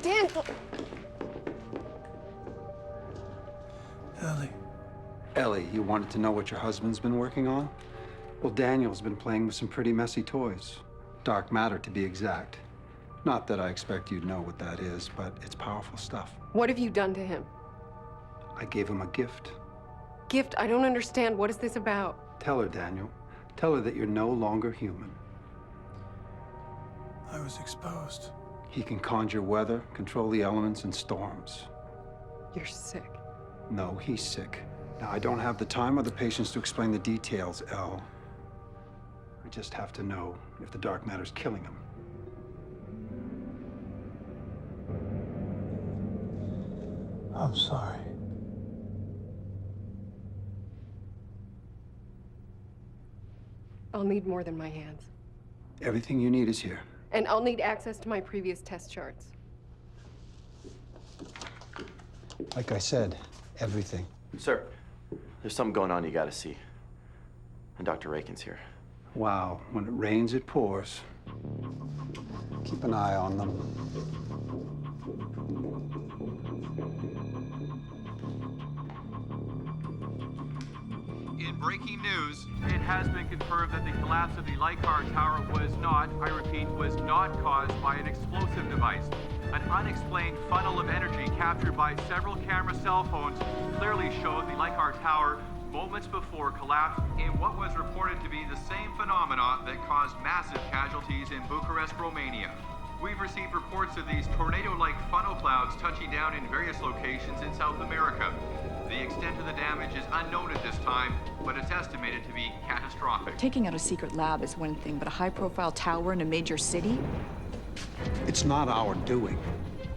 Dan! Ellie. Ellie, you wanted to know what your husband's been working on? Well, Daniel's been playing with some pretty messy toys. Dark matter, to be exact. Not that I expect you to know what that is, but it's powerful stuff. What have you done to him? I gave him a gift. Gift? I don't understand. What is this about? Tell her, Daniel. Tell her that you're no longer human. I was exposed. He can conjure weather, control the elements and storms. You're sick. No, he's sick. Now, I don't have the time or the patience to explain the details, Elle. I just have to know if the dark matter's killing him. I'm sorry. I'll need more than my hands. Everything you need is here. And I'll need access to my previous test charts. Like I said, everything. Sir, there's something going on you gotta see. And Dr. Rakin's here. Wow, when it rains, it pours. Keep an eye on them. In breaking news, it has been confirmed that the collapse of the Leichhardt Tower was not, I repeat, was not caused by an explosive device. An unexplained funnel of energy captured by several camera cell phones clearly showed the Leichhardt Tower moments before collapse in what was reported to be the same phenomena that caused massive casualties in Bucharest, Romania. We've received reports of these tornado-like funnel clouds touching down in various locations in South America. The extent of the damage is unknown at this time, but it's estimated to be catastrophic. Taking out a secret lab is one thing, but a high-profile tower in a major city? It's not our doing.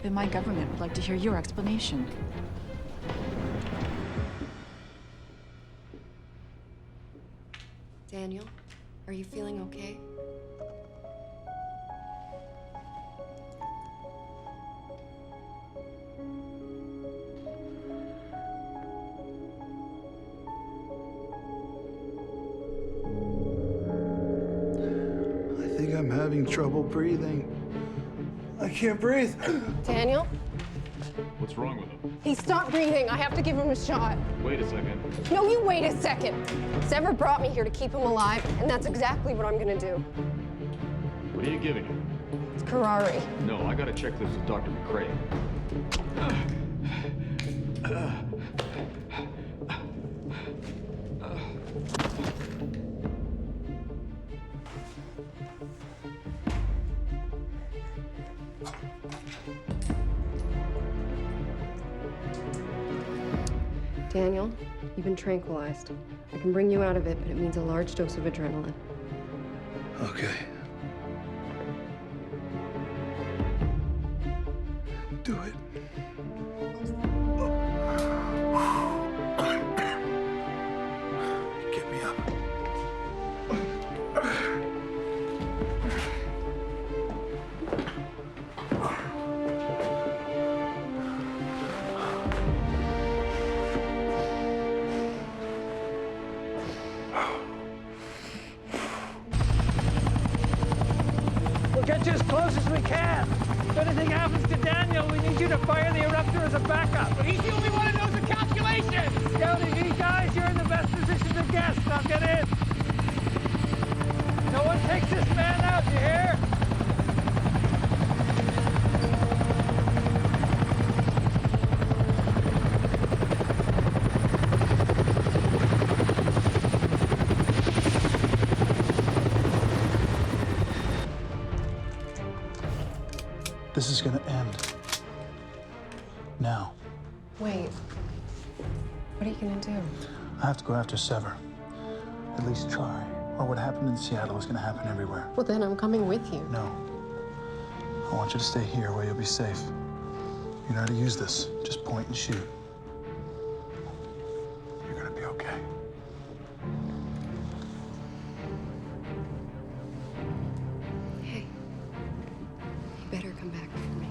Then my government would like to hear your explanation. Daniel, are you feeling okay? I think I'm having trouble breathing. I can't breathe. Daniel? What's wrong with him? He stopped breathing. I have to give him a shot. Wait a second. No, you wait a second. Sever brought me here to keep him alive, and that's exactly what I'm gonna do. What are you giving him? It's Curare. No, I gotta check this with Dr. McCrae. Daniel, you've been tranquilized. I can bring you out of it, but it means a large dose of adrenaline. Okay. Do it. Get me up. We'll get you as close as we can. If anything happens to Daniel, we need you to fire the eruptor as a backup. But he's the only one who knows the calculations! You guys, you're in the best position to guess. Now get in. No one takes this man out, you hear? This is gonna end. Now. Wait. What are you gonna do? I have to go after Sever. At least try. Or what happened in Seattle is gonna happen everywhere. Well, then I'm coming with you. No. I want you to stay here where you'll be safe. You know how to use this. Just point and shoot. You're gonna be okay. Hey, you better come back for me.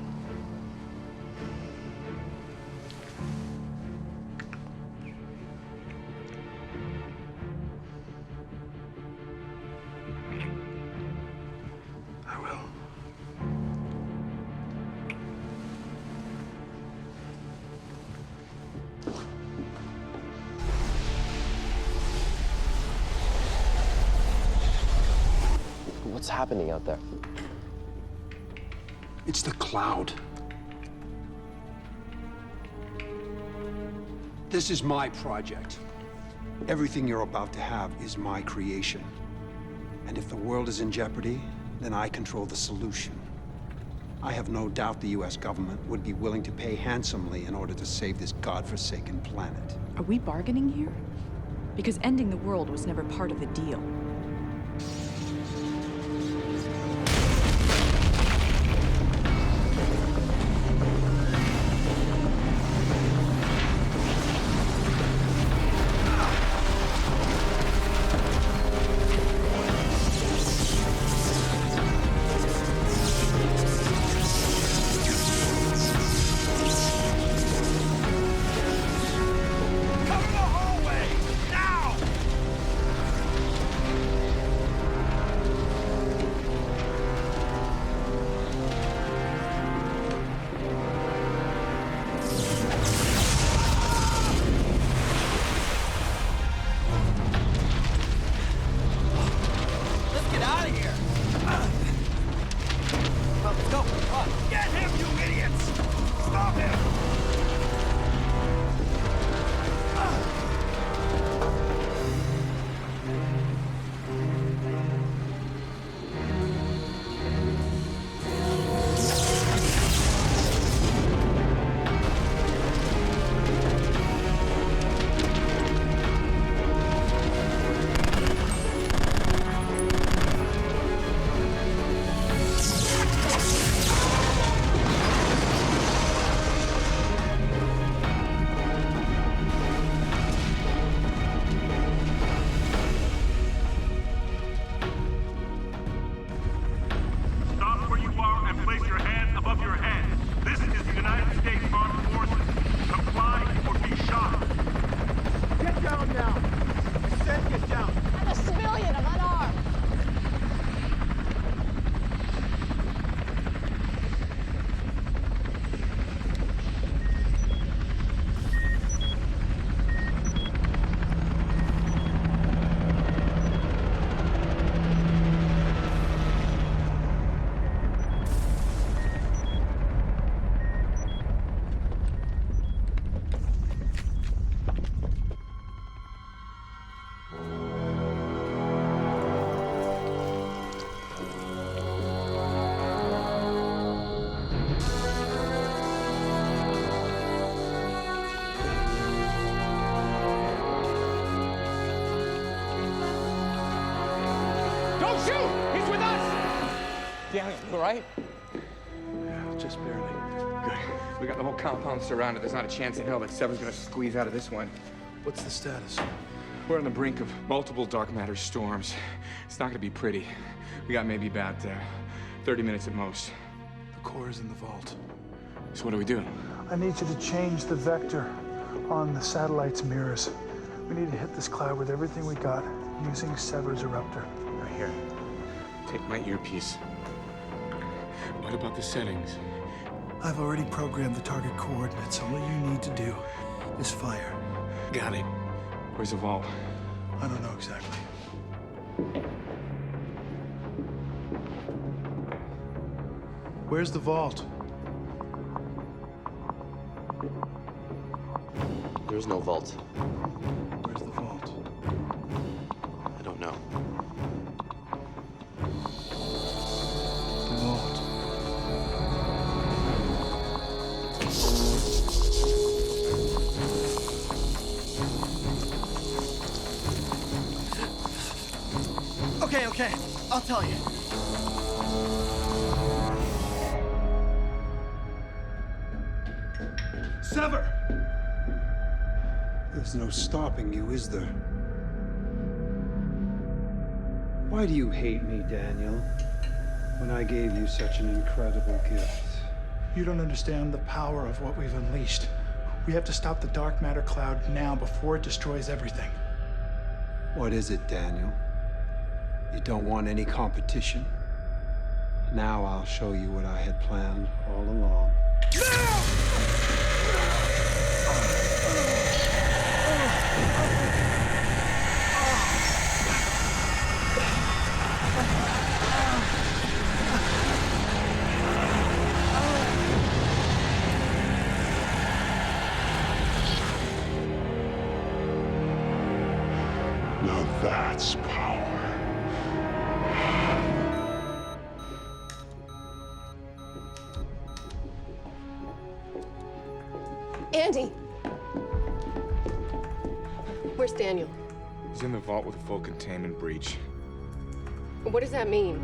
I will. What's happening out there? It's the cloud. This is my project. Everything you're about to have is my creation. And if the world is in jeopardy, then I control the solution. I have no doubt the US government would be willing to pay handsomely in order to save this godforsaken planet. Are we bargaining here? Because ending the world was never part of the deal. Daniel, you all right? Yeah, just barely. Good. We got the whole compound surrounded. There's not a chance in hell that Sever's gonna squeeze out of this one. What's the status? We're on the brink of multiple dark matter storms. It's not gonna be pretty. We got maybe about 30 minutes at most. The core is in the vault. So what do we do? I need you to change the vector on the satellite's mirrors. We need to hit this cloud with everything we got using Sever's eruptor. Right here. Take my earpiece. What about the settings? I've already programmed the target coordinates. All you need to do is fire. Got it. Where's the vault? I don't know exactly. Where's the vault? There's no vault. Where's the vault? I don't know. The vault. Okay. I'll tell you. Sever! There's no stopping you, is there? Why do you hate me, Daniel, when I gave you such an incredible gift? You don't understand the power of what we've unleashed. We have to stop the dark matter cloud now before it destroys everything. What is it, Daniel? You don't want any competition? Now I'll show you what I had planned all along. Now that's power. Andy! Where's Daniel? He's in the vault with a full containment breach. What does that mean?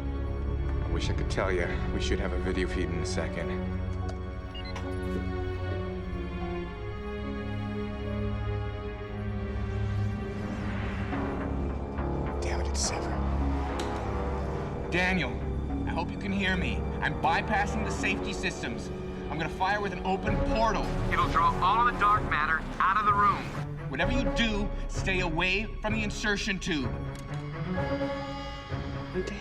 I wish I could tell you. We should have a video feed in a second. Damn it, it's Sever. Daniel, I hope you can hear me. I'm bypassing the safety systems. I'm gonna fire with an open portal. It'll draw all of the dark matter out of the room. Whatever you do, stay away from the insertion tube. Did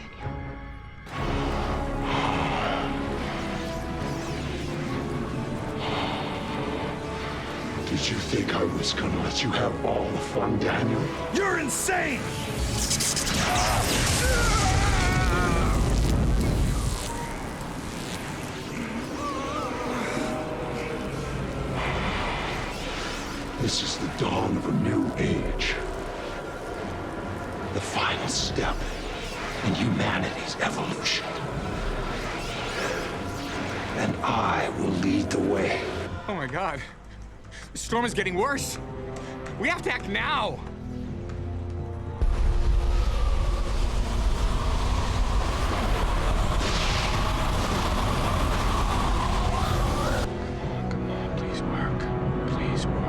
you think I was gonna let you have all the fun, Daniel? You're insane! This is the dawn of a new age. The final step in humanity's evolution. And I will lead the way. Oh my God. The storm is getting worse. We have to act now. Come on, please work. Please work.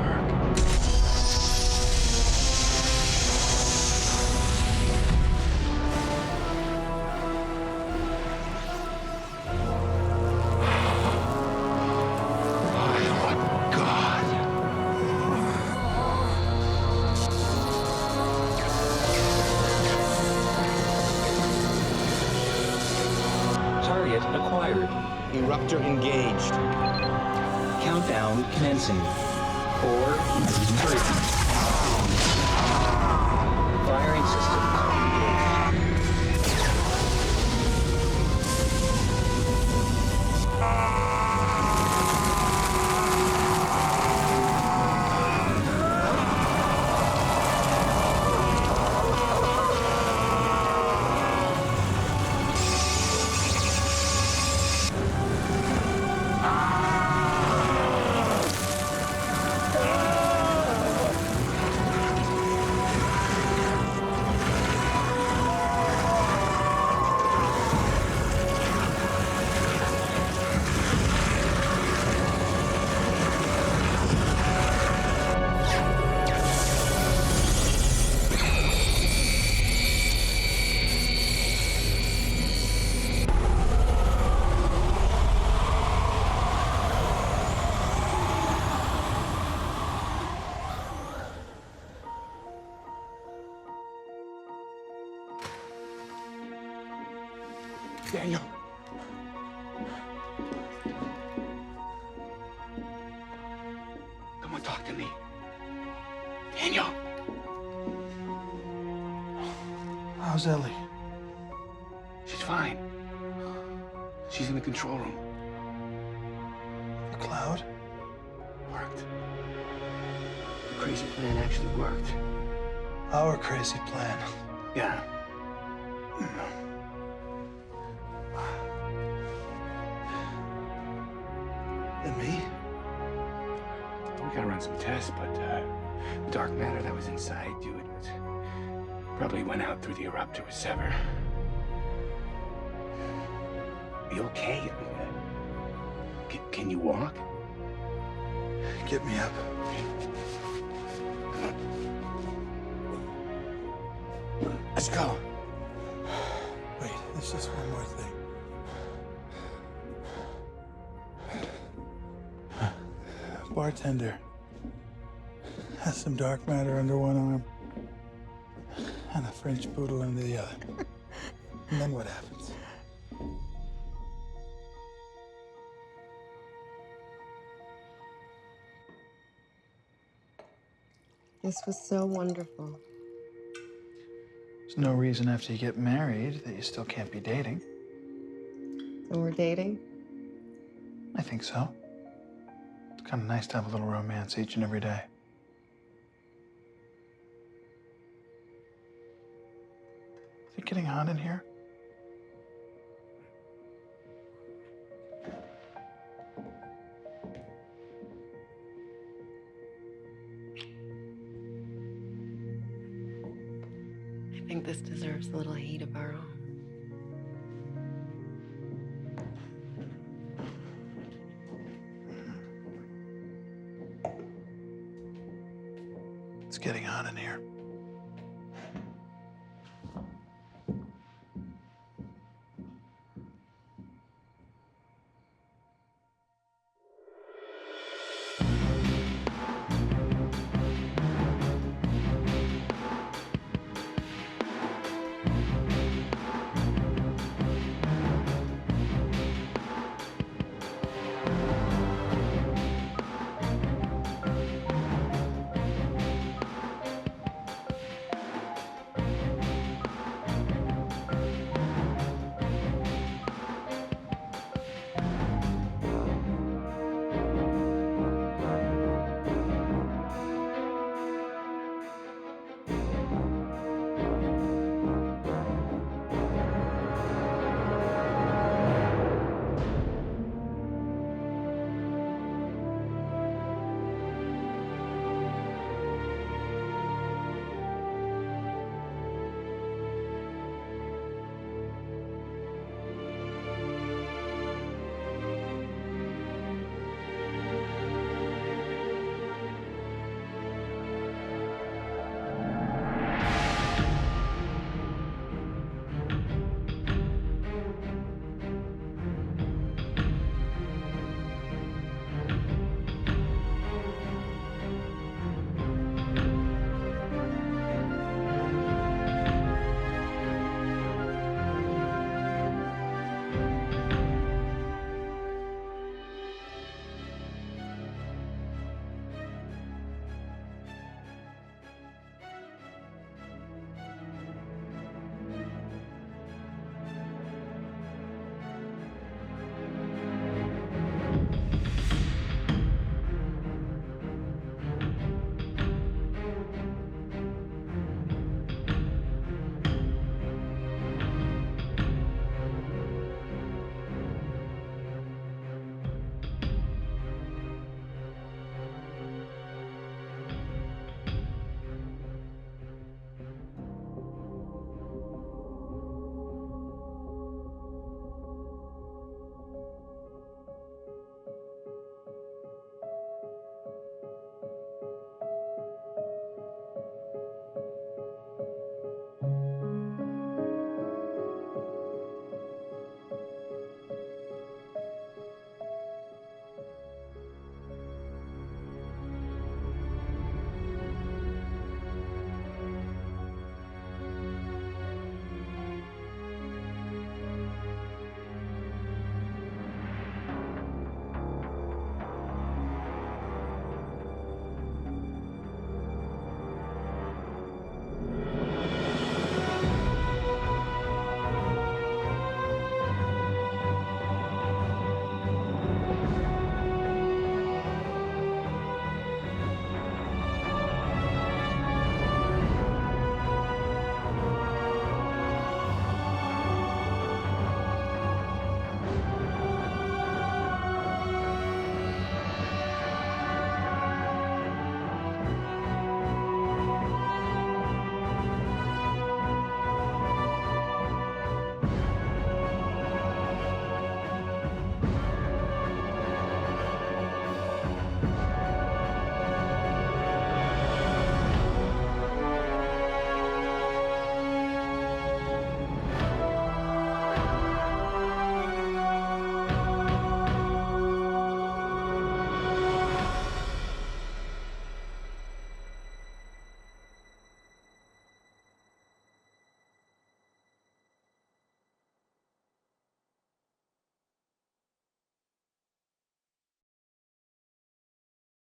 Target acquired. Eruptor engaged. Countdown commencing. 4, 3. Firing systems Daniel. Come on, talk to me. Daniel. How's Ellie? She's fine. She's in the control room. The cloud? Worked. The crazy plan actually worked. Our crazy plan. Yeah. And me? We gotta run some tests, but the dark matter that was inside you, Probably went out through the eruptor with Sever. You okay? Can you walk? Get me up. Let's go. Wait, there's just one more thing. Bartender has some dark matter under one arm and a French poodle under the other. And then what happens? This was so wonderful. There's no reason after you get married that you still can't be dating. So we're dating? I think so. It's kind of nice to have a little romance each and every day. Is it getting hot in here? I think this deserves a little heat of our own. It's getting hot in here.